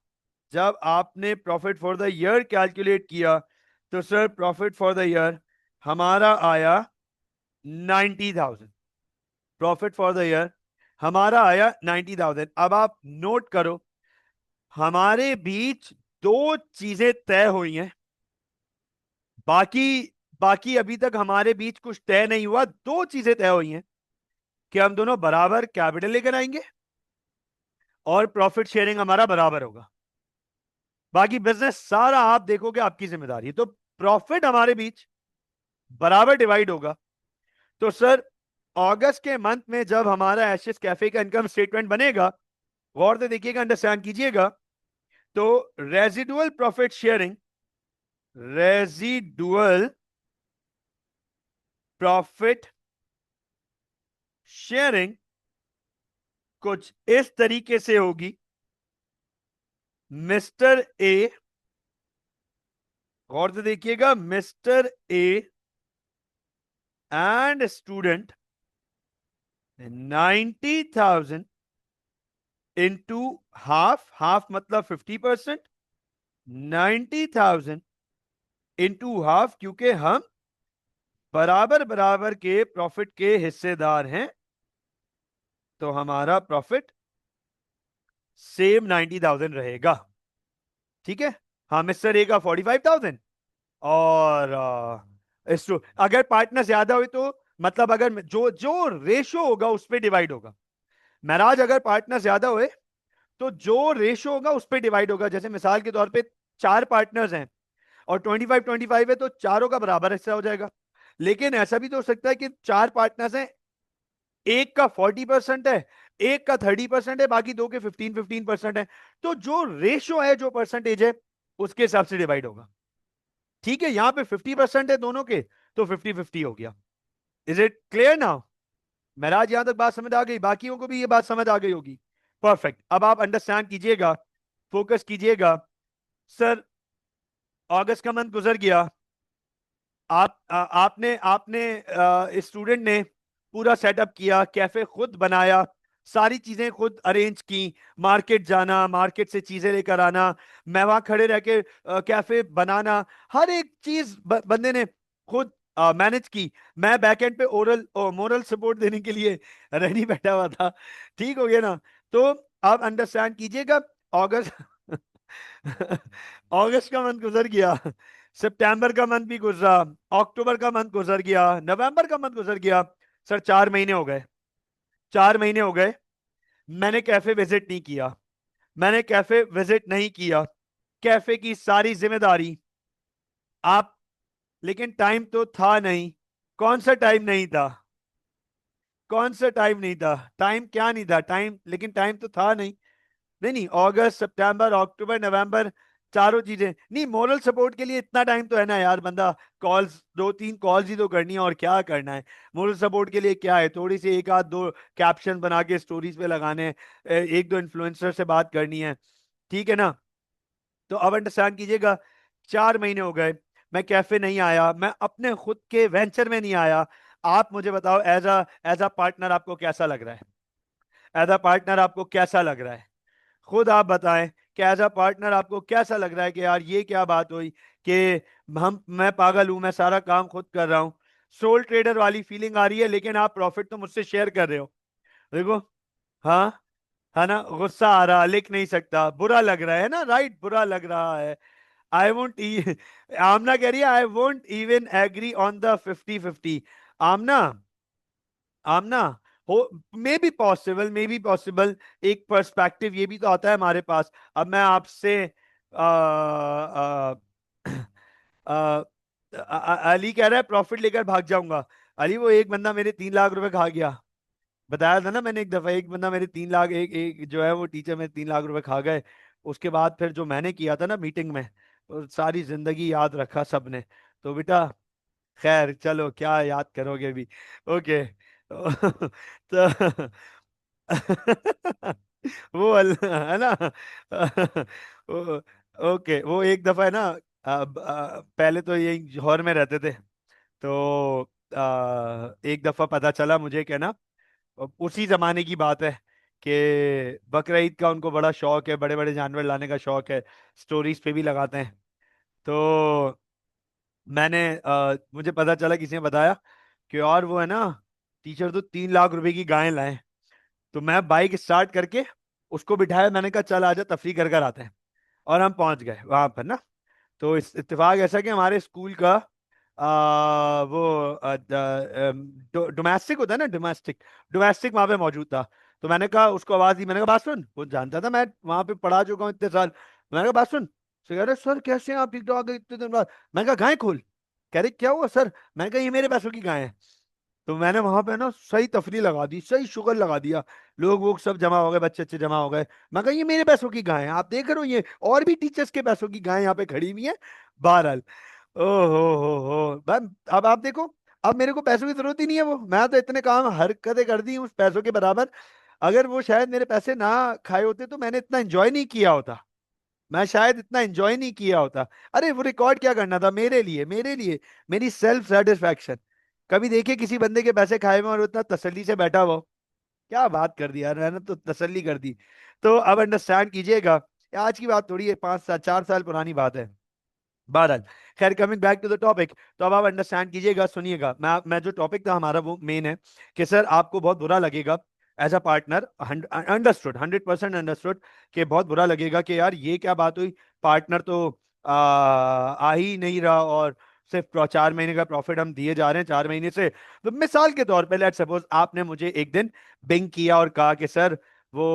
जब आपने profit for the year calculate किया, तो sir profit for the year हमारा आया 90,000। प्रॉफिट फॉर द ईयर हमारा आया 90,000। अब आप नोट करो, हमारे बीच दो चीजें तय हुई हैं, बाकी बाकी अभी तक हमारे बीच कुछ तय नहीं हुआ। दो चीजें तय हुई हैं कि हम दोनों बराबर कैपिटल लेकर आएंगे और प्रॉफिट शेयरिंग हमारा बराबर होगा। बाकी बिजनेस सारा आप देखोगे, आपकी जिम्मेदारी है। तो प्रॉफिट हमारे बीच बराबर डिवाइड होगा। तो सर, अगस्त के मंथ में जब हमारा एशियस कैफे का इनकम स्टेटमेंट बनेगा, गौर से देखिएगा, अंडरस्टैंड कीजिएगा, तो residual profit sharing, residual profit sharing कुछ इस तरीके से होगी। मिस्टर ए, गौर से देखिएगा, mister A and student 90,000 into half, half मतलब 50%, 90,000 इंटू हाफ, क्योंकि हम बराबर बराबर के प्रॉफिट के हिस्सेदार हैं, तो हमारा प्रॉफिट सेम 90,000 रहेगा, ठीक है। हाँ, मिस्टर ए का 45,000 और अगर पार्टनर ज्यादा हुई तो मतलब अगर जो जो रेशो होगा उस पर डिवाइड होगा। महराज, अगर पार्टनर ज्यादा हुए तो जो रेशो होगा उस पर डिवाइड होगा। जैसे मिसाल के तौर पे 4 पार्टनर्स हैं और 25-25 है, तो चारों का बराबर हिस्सा हो जाएगा। लेकिन ऐसा भी तो हो सकता है कि 4 पार्टनर्स हैं, एक का 40% है, एक का 30% है, बाकी दो के 15-15% है, तो जो रेशो है, जो परसेंटेज है, उसके हिसाब से डिवाइड होगा, ठीक है। यहां पे 50% है दोनों के, तो 50-50 हो गया। Is it clear now? महराज, यहां तक बात समझ आ गई? बाकियों को भी ये बात समझ आ गई होगी। परफेक्ट। अब आप अंडरस्टैंड कीजिएगा, फोकस कीजिएगा। सर, अगस्त का मंथ गुजर गया, आपने स्टूडेंट ने पूरा सेटअप किया, कैफे खुद बनाया, सारी चीजें खुद अरेंज की, मार्केट जाना, मार्केट से चीजें लेकर आना, मैं वहां खड़े रह के कैफे बनाना, हर एक चीज बंदे ने खुद मैनेज की। मैं बैकएंड पे ओरल मोरल सपोर्ट देने के लिए रेडी बैठा हुआ था। ठीक हो गया ना? तो आप अंडरस्टैंड कीजिएगा। अगस्त अगस्त का मंथ गुजर गया, सितंबर का मंथ भी गुजरा, अक्टूबर का मंथ गुजर गया, नवंबर का मंथ गुजर गया। सर 4 महीने हो गए, 4 महीने हो गए, मैंने कैफे विजिट नहीं किया, मैंने कैफे विजिट नहीं किया। कैफे की सारी जिम्मेदारी आप, लेकिन टाइम तो था नहीं। कौन सा टाइम नहीं था? कौन सा टाइम नहीं था? टाइम क्या नहीं था? टाइम, लेकिन टाइम तो था नहीं। नहीं नहीं, अगस्त, सितंबर, अक्टूबर, नवंबर, चारों चीजें नहीं। मोरल सपोर्ट के लिए इतना टाइम तो है ना यार, बंदा कॉल्स, 2-3 कॉल्स ही तो करनी है, और क्या करना है? मोरल सपोर्ट के लिए क्या है? थोड़ी सी एक आध दो कैप्शन बना के स्टोरीज पे लगाने हैं, एक दो इन्फ्लुएंसर से बात करनी है, ठीक है ना? तो अब अंडरस्टैंड कीजिएगा, 4 महीने हो गए, मैं कैफे नहीं आया, मैं अपने खुद के वेंचर में नहीं आया। आप मुझे बताओ, एज अ पार्टनर आपको कैसा लग रहा है? एज अ पार्टनर आपको कैसा लग रहा है? खुद आप बताएं कि एज अ पार्टनर आपको कैसा लग रहा है कि यार ये क्या बात हुई कि मैं पागल हूं, मैं सारा काम खुद कर रहा हूं। सोल ट्रेडर वाली फीलिंग आ रही है, लेकिन आप प्रॉफिट तो मुझसे शेयर कर रहे हो। देखो, हाँ, है ना? गुस्सा आ रहा, लिख नहीं सकता, बुरा लग रहा है ना? राइट, बुरा लग रहा है। आई वोंट आमना कह रही है I won't even agree on the 50-50। Amna, Amna, हो, मे बी पॉसिबल, एक पर्सपेक्टिव ये भी तो आता है हमारे पास। अब मैं आपसे आ, अली कह रहा है प्रॉफिट लेकर भाग जाऊंगा। अली, वो एक बंदा मेरे 3 लाख रुपए खा गया, बताया था ना मैंने एक दफा, एक बंदा मेरे 3 लाख, एक जो है वो टीचर मेरे 3 लाख रुपए खा गए। उसके बाद फिर जो मैंने किया था ना मीटिंग में, वो सारी जिंदगी याद रखा सबने। तो बेटा, खैर चलो, क्या याद करोगे अभी। ओके। तो वो है ना। वो, ओके, वो एक दफा है ना, पहले तो यही जौहर में रहते थे, तो एक दफा पता चला मुझे क्या ना, उसी जमाने की बात है कि बकरा ईद का उनको बड़ा शौक है, बड़े बड़े जानवर लाने का शौक है, स्टोरीज पे भी लगाते हैं। तो मुझे पता चला, किसी ने बताया कि और वो है ना, टीचर तो 3 लाख रुपए की गाय लाए। तो मैं बाइक स्टार्ट करके उसको बिठाया, मैंने कहा चल आजा तफरी कर कर आते हैं। और हम पहुंच गए वहां पर ना। तो इस इत्तेफाक ऐसा कि हमारे स्कूल का वो डोमेस्टिक होता है ना, डोमेस्टिक, डोमेस्टिक वहां पे मौजूद था। तो मैंने कहा, उसको आवाज दी, मैंने कहा बात सुन, वो जानता था मैं वहां पे पढ़ा चुका हूँ इतने साल। मैंने कहा बात सुन। तो कह रहे सर कैसे हैं आप, ठीक ठाक है इतने दिन बाद? मैंने कहा गाय खोल। कह रहे क्या हुआ सर? मैंने कहा ये मेरे पैसों की गाय है। तो मैंने वहां पे ना सही तफरी लगा दी, सही शुगर लगा दिया, लोग वो सब जमा हो गए, बच्चे अच्छे जमा हो गए। मैं कहा ये मेरे पैसों की गाय है, आप देख रहे हो, ये और भी टीचर्स के पैसों की गाय यहाँ पे खड़ी हुई है। बहरहाल, हो अब आप देखो, अब मेरे को पैसों की जरूरत ही नहीं है, वो मैं तो इतने काम हरकतें कर दी उस पैसों के बराबर। अगर वो शायद मेरे पैसे ना खाए होते तो मैंने इतना एंजॉय नहीं किया होता, मैं शायद इतना एंजॉय नहीं किया होता। अरे वो रिकॉर्ड क्या करना था मेरे लिए, मेरे लिए, मेरी सेल्फ सेटिस्फैक्शन। कभी देखिए किसी बंदे के पैसे खाए हुए और वो इतना तसल्ली से बैठा हुआ हो। क्या बात कर दी यार, मैंने तो तसल्ली कर दी। तो अब अंडरस्टैंड कीजिएगा, ये आज की बात थोड़ी है, 5 साल 4 साल पुरानी बात है। बहरहाल, खैर coming back to the topic, तो अब आप अंडरस्टैंड कीजिएगा, सुनिएगा, मैं जो टॉपिक था हमारा वो मेन है कि सर आपको बहुत बुरा लगेगा as a partner. Understood, 100% understood कि बहुत बुरा लगेगा कि यार ये क्या बात हुई, पार्टनर तो आ ही नहीं रहा, और सिर्फ 4 महीने का प्रॉफिट हम दिए जा रहे हैं 4 महीने से। तो मिसाल के तौर पे लेट्स सपोज आपने मुझे एक दिन बिंग किया और कहा कि सर वो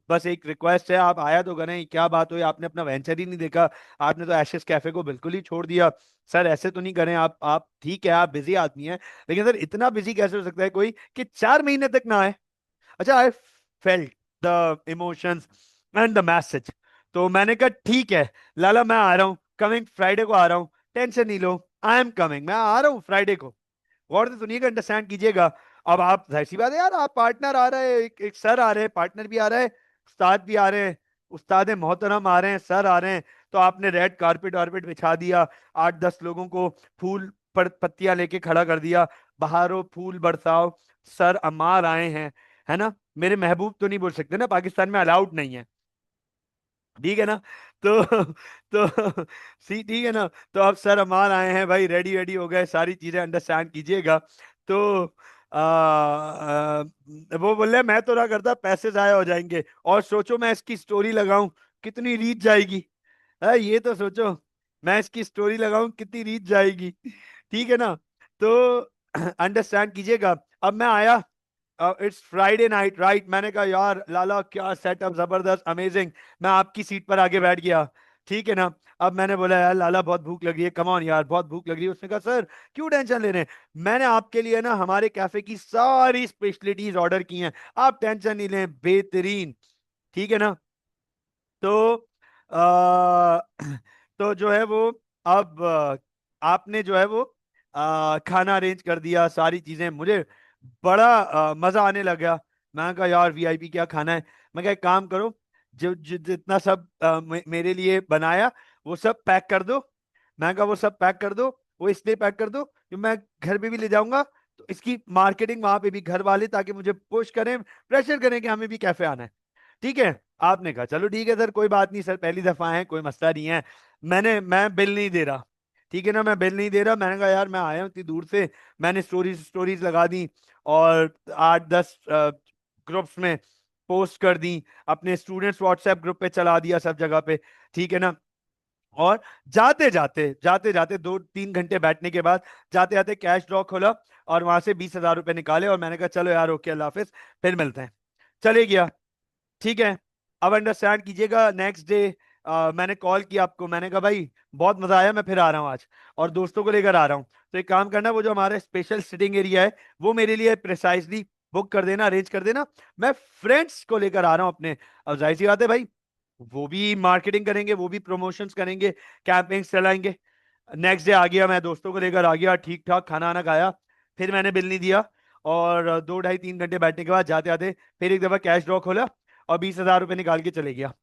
बस एक रिक्वेस्ट है, आप आया तो करें, क्या बात हुई, आपने अपना वेंचर ही नहीं देखा, आपने तो एशेस कैफे को बिल्कुल ही छोड़ दिया। सर ऐसे तो नहीं करें आप ठीक है, आप बिजी आदमी हैं, लेकिन सर इतना बिजी कैसे हो सकता है कोई कि 4 महीने तक ना आए? अच्छा, I felt the emotions and the message. तो मैंने कहा ठीक है लाला, मैं आ रहा हूँ, कमिंग फ्राइडे को आ रहा हूँ, टेंशन नहीं लो, आई एम कमिंग, मैं आ रहा हूँ फ्राइडे को। गौर से सुनिएगा, अंडरस्टैंड कीजिएगा। अब आप, जाहिर सी बात है यार, आप पार्टनर आ रहे हैं, एक सर आ रहे हैं, पार्टनर भी आ रहा है, उस्ताद भी आ रहे हैं, उस्ताद मोहतरम आ रहे हैं, सर आ रहे हैं। तो आपने रेड कारपेट वारपेट बिछा दिया, 8-10 लोगों को फूल पर पत्तियां लेके खड़ा कर दिया, बहारो फूल बरसाओ, सर अमार आए हैं, है ना, मेरे महबूब तो नहीं बोल सकते ना, पाकिस्तान में अलाउड नहीं है, ठीक है ना। तो तो सी ठीक है ना। तो अब सर अमान आए हैं भाई, रेडी वेडी हो गए, सारी चीजें अंडरस्टैंड कीजिएगा। तो वो बोल रहे मैं तो ना करता, पैसे जाया हो जाएंगे, और सोचो मैं इसकी स्टोरी लगाऊं कितनी रीच जाएगी। है, ये तो सोचो, मैं इसकी स्टोरी लगाऊं कितनी रीच जाएगी, ठीक है ना। तो अंडरस्टैंड कीजिएगा। अब मैं आया, इट्स फ्राइडे नाइट राइट, मैंने कहा यार लाला क्या सेटअप, जबरदस्त, अमेजिंग। मैं आपकी सीट पर आगे बैठ गया, ठीक है ना। अब मैंने बोला यार लाला बहुत भूख लग रही है, कम ऑन यार बहुत भूख लग रही है। उसने कहा सर क्यों टेंशन ले रहे हैं, मैंने आपके लिए ना हमारे कैफे की सारी स्पेशलिटीज ऑर्डर की हैं, आप टेंशन नहीं लें, बेहतरीन, ठीक है ना। तो आ, तो जो है वो, अब आपने जो है वो खाना अरेंज कर दिया, सारी चीजें, मुझे बड़ा मजा आने लग गया। मैं कहा यार वीआईपी क्या खाना है। मैं कहा एक काम करो, जो जितना सब मेरे लिए बनाया वो सब पैक कर दो। मैं कहा वो सब पैक कर दो, वो इसलिए पैक कर दो कि मैं घर पे भी ले जाऊंगा, तो इसकी मार्केटिंग वहां पे भी घर वाले, ताकि मुझे पुश करें, प्रेशर करें कि हमें भी कैफे आना है, ठीक है। आपने कहा चलो ठीक है सर, कोई बात नहीं सर, पहली दफा है, कोई मसला नहीं है। मैं बिल नहीं दे रहा, ठीक है ना, मैं बिल नहीं दे रहा। मैंने कहा यार मैं आया हूँ इतनी दूर से, मैंने स्टोरीज स्टोरीज लगा दी, और 8-10 ग्रुप्स में पोस्ट कर दी, अपने स्टूडेंट्स व्हाट्सएप ग्रुप पे चला दिया, सब जगह पे, ठीक है ना। और जाते जाते 2-3 घंटे बैठने के बाद, जाते जाते कैश ड्रॉ खोला, और वहां से 20,000 रुपए निकाले, और मैंने कहा चलो यार ओके अल्लाह हाफिज, फिर मिलते हैं, चले गया, ठीक है। अब अंडरस्टैंड कीजिएगा, नेक्स्ट डे मैंने कॉल किया आपको, मैंने कहा भाई बहुत मजा आया, मैं फिर आ रहा हूँ आज, और दोस्तों को लेकर आ रहा हूँ, तो एक काम करना, वो जो हमारा स्पेशल सिटिंग एरिया है वो मेरे लिए प्रिसाइजली बुक कर देना, अरेंज कर देना, मैं फ्रेंड्स को लेकर आ रहा हूँ अपने। अब जाहिर सी बात है भाई, वो भी मार्केटिंग करेंगे, वो भी प्रमोशंस करेंगे, कैंपेन्स चलाएंगे। नेक्स्ट डे आ गया, मैं दोस्तों को लेकर आ गया, ठीक ठाक खाना आना खाया, फिर मैंने बिल नहीं दिया, और 2-2.5-3 घंटे बैठने के बाद जाते आते फिर एक दफा कैश ड्रॉ खोला, और 20,000 रुपये निकाल के चले गया,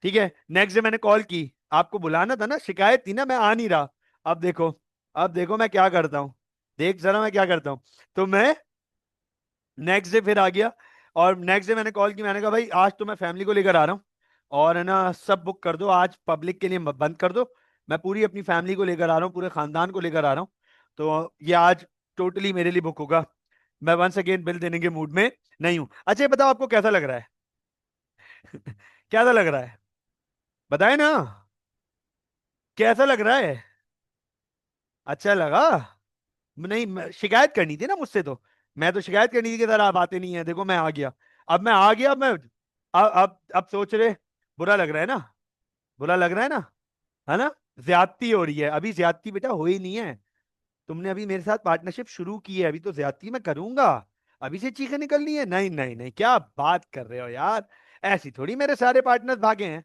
ठीक है। नेक्स्ट डे मैंने कॉल की, आपको बुलाना था ना, शिकायत थी ना, मैं आ नहीं रहा। अब देखो, अब देखो मैं क्या करता हूँ, देख जरा मैं क्या करता हूँ। तो मैं नेक्स्ट डे फिर आ गया, और नेक्स्ट डे मैंने कॉल की, मैंने कहा भाई आज तो मैं फैमिली को लेकर आ रहा हूँ, और है ना सब बुक कर दो, आज पब्लिक के लिए बंद कर दो, मैं पूरी अपनी फैमिली को लेकर आ रहा हूँ, पूरे खानदान को लेकर आ रहा हूँ, तो ये आज टोटली मेरे लिए बुक होगा, मैं वंस अगेन बिल देने के मूड में नहीं हूँ। अच्छा ये बताओ आपको कैसा लग रहा है? कैसा लग रहा है, बताए ना, कैसा लग रहा है? अच्छा लगा? नहीं शिकायत करनी थी ना मुझसे, तो मैं तो शिकायत करनी थी कि सर आप आते नहीं है, देखो मैं आ गया, अब मैं आ गया, अब मैं अब सोच रहे, बुरा लग रहा है ना, बुरा लग रहा है ना, ज्यादती हो रही है, अभी ज्यादती बेटा हो ही नहीं है, तुमने अभी मेरे साथ पार्टनरशिप शुरू की है, अभी तो ज्यादती मैं करूंगा, अभी से चीखें निकलनी है, नहीं नहीं नहीं, क्या बात कर रहे हो यार, ऐसी थोड़ी मेरे सारे पार्टनर्स भागे हैं,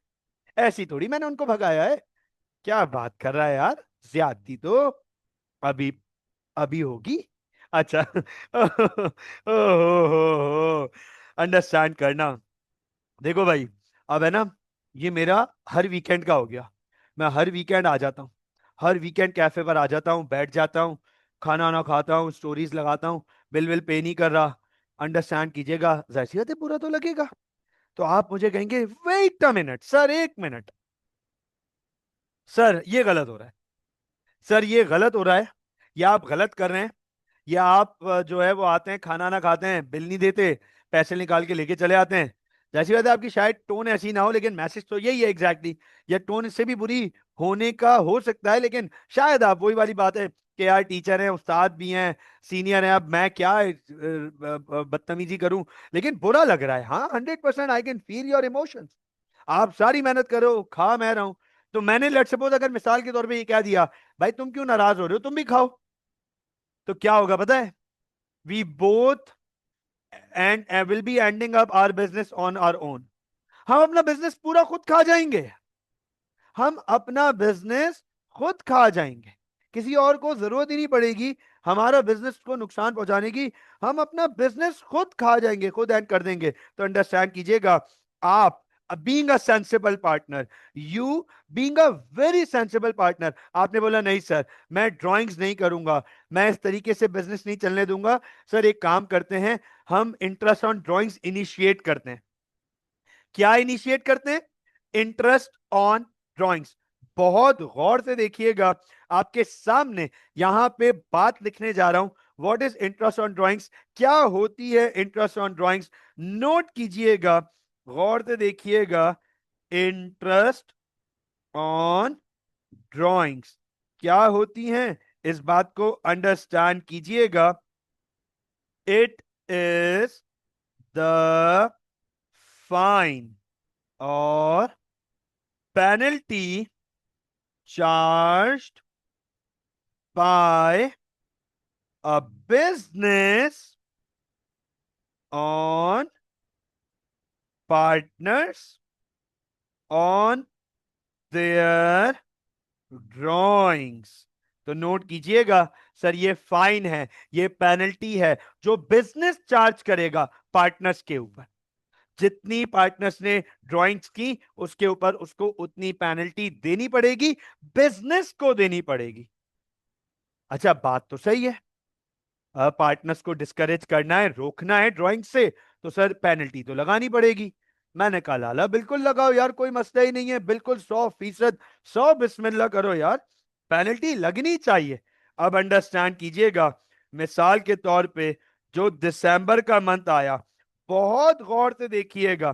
ऐसी थोड़ी मैंने उनको भगाया है, क्या बात कर रहा है यार, ज्यादती तो अभी अभी होगी। अच्छा ओहो, अंडरस्टैंड करना। देखो भाई, अब है ना, ये मेरा हर वीकेंड का हो गया, मैं हर वीकेंड आ जाता हूँ, हर वीकेंड कैफे पर आ जाता हूँ, बैठ जाता हूँ, खाना वाना खाता हूँ, स्टोरीज लगाता हूँ, बिल विल पे नहीं कर रहा। अंडरस्टैंड कीजिएगा, जाहिर सी बात है बुरा तो लगेगा। तो आप मुझे कहेंगे वेट अ मिनट सर, एक मिनट, सर ये गलत हो रहा है, सर ये गलत हो रहा है, या आप गलत कर रहे हैं, या आप जो है वो आते हैं खाना ना खाते हैं, बिल नहीं देते, पैसे निकाल के लेके चले आते हैं। जैसी बात है, आपकी शायद टोन ऐसी ना हो, लेकिन मैसेज तो यही है एग्जैक्टली या टोन इससे भी बुरी होने का हो सकता है, लेकिन शायद आप वही वाली बात है कि यार टीचर हैं, उस्ताद भी हैं, सीनियर हैं, अब मैं क्या बदतमीजी करूं, लेकिन बुरा लग रहा है, हाँ 100% I can feel your emotions. आप सारी मेहनत करो, खा मैं रहा हूं, तो मैंने लेट सपोज अगर मिसाल के तौर पे ये कह दिया, भाई तुम क्यों नाराज हो रहे हो, तुम भी खाओ, तो क्या होगा पता है, we both and will be ending up our business on our own, हम अपना बिजनेस पूरा खुद खा जाएंगे, हम अपना बिजनेस खुद खा जाएंगे, किसी और को जरूरत ही नहीं पड़ेगी हमारा बिजनेस को नुकसान पहुंचाने की, हम अपना बिजनेस खुद खा जाएंगे, खुद एंड कर देंगे। तो अंडरस्टैंड कीजिएगा, आप being a sensible partner, you being a very sensible partner. आपने बोला नहीं सर, मैं ड्राइंग्स नहीं करूंगा, मैं इस तरीके से बिजनेस नहीं चलने दूंगा। सर एक काम करते हैं, हम इंटरेस्ट ऑन ड्राइंग्स इनिशिएट करते हैं। क्या इनिशिएट करते हैं? Interest on drawings. बहुत गौर से देखिएगा, आपके सामने यहां पे बात लिखने जा रहा हूं। What is interest on drawings? क्या होती है इंटरेस्ट ऑन ड्राइंग्स? नोट कीजिएगा, गौर से देखिएगा। इंटरेस्ट ऑन ड्राइंग्स क्या होती हैं, इस बात को अंडरस्टैंड कीजिएगा। इट इज द फाइन और penalty charged by a business on partners on their drawings। तो नोट कीजिएगा सर, ये फाइन है, ये पेनल्टी है जो बिजनेस चार्ज करेगा पार्टनर्स के ऊपर। जितनी पार्टनर्स ने ड्राइंग्स की उसके ऊपर उसको उतनी पेनल्टी देनी पड़ेगी, बिजनेस को देनी पड़ेगी। अच्छा बात तो सही है, पार्टनर्स को डिस्करेज करना है, रोकना है ड्राइंग से, तो सर पेनल्टी तो लगानी पड़ेगी। मैंने कहा लाला बिल्कुल लगाओ यार, कोई मसला ही नहीं है, बिल्कुल 100%, 100 बिस्मिल्लाह करो यार, पेनल्टी लगनी चाहिए। अब अंडरस्टैंड कीजिएगा, मिसाल के तौर पे जो दिसंबर का मंथ आया, बहुत गौर से देखिएगा,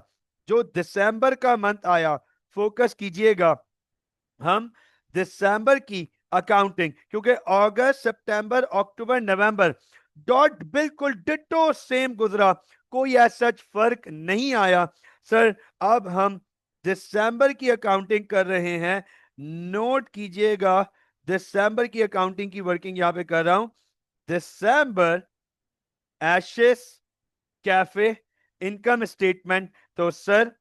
जो दिसंबर का मंथ आया, फोकस कीजिएगा। हम दिसंबर की अकाउंटिंग, क्योंकि अगस्त सितंबर अक्टूबर नवंबर डॉट बिल्कुल डिट्टो सेम गुजरा, कोई ऐसा फर्क नहीं आया। सर अब हम दिसंबर की अकाउंटिंग कर रहे हैं, नोट कीजिएगा, दिसंबर की अकाउंटिंग की वर्किंग यहां पे कर रहा हूं। दिसंबर एशेस कैफे इनकम स्टेटमेंट। तो सर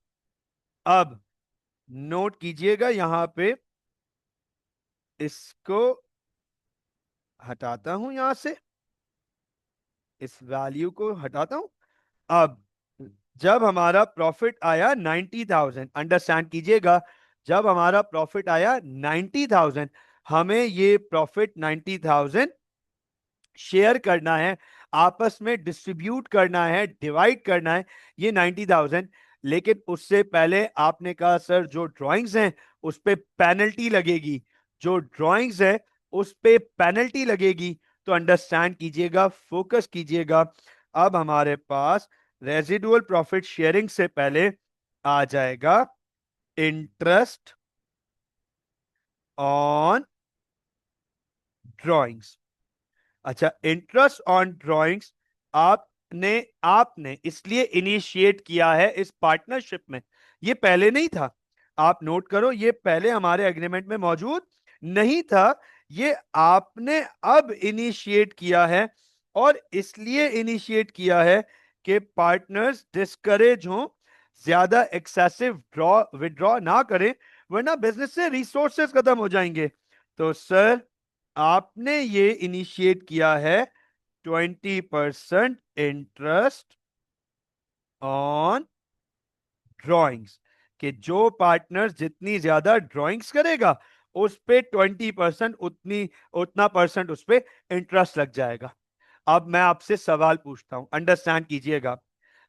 अब नोट कीजिएगा, यहां पे इसको हटाता हूं, यहां से इस वैल्यू को हटाता हूं। अब जब हमारा प्रॉफिट आया 90,000, अंडरस्टैंड कीजिएगा, जब हमारा प्रॉफिट आया 90,000, हमें ये प्रॉफिट 90,000 शेयर करना है, आपस में डिस्ट्रीब्यूट करना है, डिवाइड करना है ये 90,000। लेकिन उससे पहले आपने कहा सर जो ड्राइंग्स हैं उस पे पेनल्टी लगेगी, जो ड्राइंग्स है उस पे पेनल्टी लगेगी। तो अंडरस्टैंड कीजिएगा, फोकस कीजिएगा, अब हमारे पास रेजिडुअल प्रॉफिट शेयरिंग से पहले आ जाएगा इंटरेस्ट ऑन ड्राइंग्स। अच्छा, इंटरेस्ट ऑन ड्राइंग्स आपने आपने इसलिए इनिशिएट किया है इस पार्टनरशिप में, ये पहले नहीं था। आप नोट करो, ये पहले हमारे एग्रीमेंट में मौजूद नहीं था, ये आपने अब इनिशिएट किया है। और इसलिए इनिशिएट किया है कि पार्टनर्स डिस्करेज हों, ज्यादा एक्सेसिव ड्रॉ विड्रॉ ना करें, वरना बिजनेस से रिसोर्सेज खत्म हो जाएंगे। तो सर आपने ये इनिशिएट किया है 20% इंटरेस्ट ऑन ड्राइंग्स, कि जो पार्टनर जितनी ज्यादा ड्राइंग्स करेगा उस पे 20% उतना परसेंट उस पे इंटरेस्ट लग जाएगा। अब मैं आपसे सवाल पूछता हूं, अंडरस्टैंड कीजिएगा।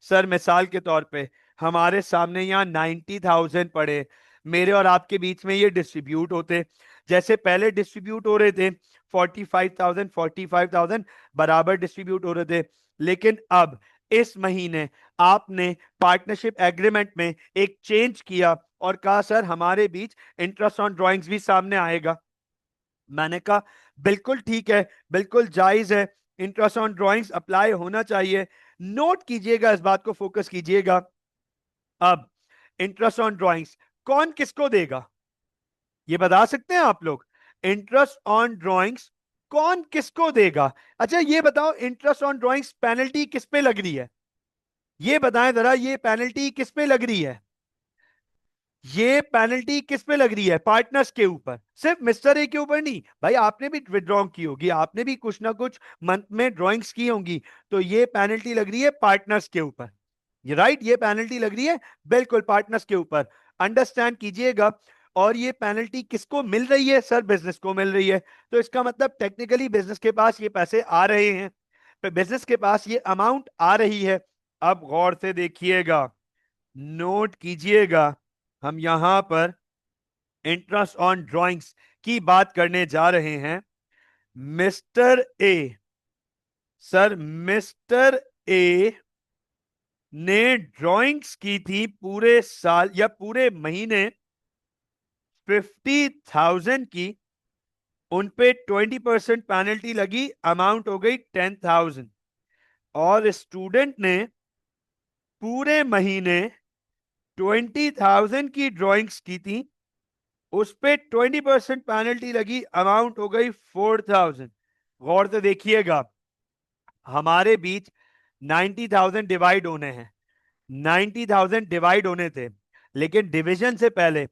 सर मिसाल के तौर पे हमारे सामने यहाँ 90,000 पड़े, मेरे और आपके बीच में ये डिस्ट्रीब्यूट होते, जैसे पहले डिस्ट्रीब्यूट हो रहे थे 45,000 45,000 बराबर डिस्ट्रीब्यूट हो रहे थे। लेकिन अब इस महीने आपने पार्टनरशिप एग्रीमेंट में एक चेंज किया और कहा सर हमारे बीच इंटरेस्ट ऑन ड्राइंग्स भी सामने आएगा। मैंने कहा बिल्कुल ठीक है, बिल्कुल जायज है, इंटरेस्ट ऑन ड्राइंग्स अप्लाई होना चाहिए। नोट कीजिएगा, इस बात को फोकस कीजिएगा। अब इंटरेस्ट ऑन ड्राइंग्स कौन किसको देगा, ये बता सकते हैं आप लोग? इंटरेस्ट ऑन ड्राइंग्स कौन किसको देगा? अच्छा ये बताओ, इंटरेस्ट ऑन ड्राइंग्स पेनल्टी किस पे लग रही है? ये बताएं जरा, ये पेनल्टी किस पे लग रही है? ये पेनल्टी किस पे लग रही है? पार्टनर्स के ऊपर, सिर्फ मिस्टर ए के ऊपर नहीं भाई, आपने भी विड्रॉ की होगी, आपने भी कुछ ना कुछ मंथ में ड्राइंग्स की होंगी, तो ये पेनल्टी लग रही है पार्टनर्स के ऊपर। ये राइट, ये पेनल्टी लग रही है बिल्कुल पार्टनर्स के ऊपर, अंडरस्टैंड कीजिएगा। और ये पेनल्टी किसको मिल रही है सर? बिजनेस को मिल रही है। तो इसका मतलब टेक्निकली बिजनेस के पास ये पैसे आ रहे हैं, तो बिजनेस के पास ये अमाउंट आ रही है। अब गौर से देखिएगा, नोट कीजिएगा, हम यहां पर इंटरेस्ट ऑन ड्राइंग्स की बात करने जा रहे हैं। Mister A, sir mister A ने ड्राइंग्स की थी पूरे साल या पूरे महीने 50,000 की, उन पे 20% पेनल्टी लगी, अमाउंट हो गई 10,000। और स्टूडेंट ने पूरे महीने 20,000 की ड्राइंग्स की थी, उस पे 20% पेनल्टी लगी, अमाउंट हो गई 4,000। गौर से देखिएगा, हमारे बीच 90,000 डिवाइड होने हैं, 90,000 डिवाइड होने थे, लेकिन डिवीजन से पहले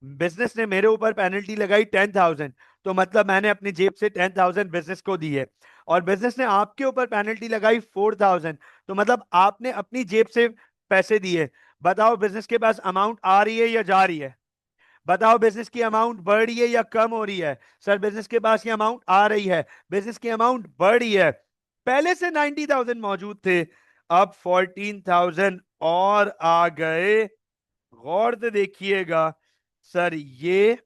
बिजनेस ने मेरे ऊपर पेनल्टी लगाई 10,000, तो मतलब मैंने अपनी जेब से 10,000 बिजनेस को दी है। और बिजनेस ने आपके ऊपर पेनल्टी लगाई 4,000, तो मतलब आपने अपनी जेब से पैसे दिए। बताओ बिजनेस के पास अमाउंट आ रही है या जा रही है? बताओ बिजनेस की अमाउंट बढ़ रही है या कम हो रही है? सर बिजनेस के पास ये अमाउंट आ रही है, बिजनेस की अमाउंट बढ़ रही है। पहले से 90,000 मौजूद थे, अब 14,000 और आ गए। गौर से देखिएगा सर, ये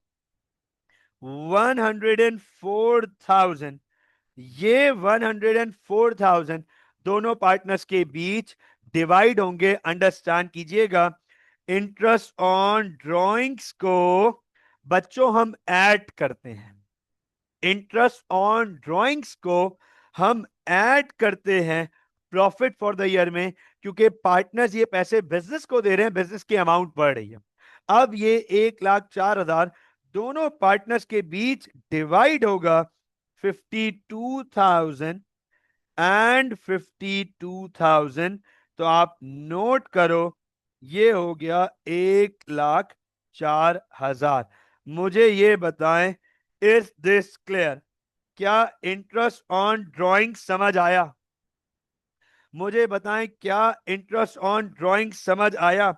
104,000, ये 104,000 दोनों पार्टनर्स के बीच डिवाइड होंगे। अंडरस्टैंड कीजिएगा, इंटरेस्ट ऑन ड्रॉइंग्स को बच्चों हम ऐड करते हैं, इंटरेस्ट ऑन ड्रॉइंग्स को हम ऐड करते हैं प्रॉफिट फॉर द ईयर में, क्योंकि पार्टनर्स ये पैसे बिजनेस को दे रहे हैं, बिजनेस की अमाउंट बढ़ रही है। अब ये 1,04,000 दोनों पार्टनर्स के बीच डिवाइड होगा, 52,000 एंड 52,000। तो आप नोट करो, ये हो गया 1,04,000। मुझे ये बताएं, इज दिस क्लियर? क्या इंटरेस्ट ऑन ड्राइंग समझ आया? मुझे बताएं, क्या इंटरेस्ट ऑन ड्राइंग समझ आया?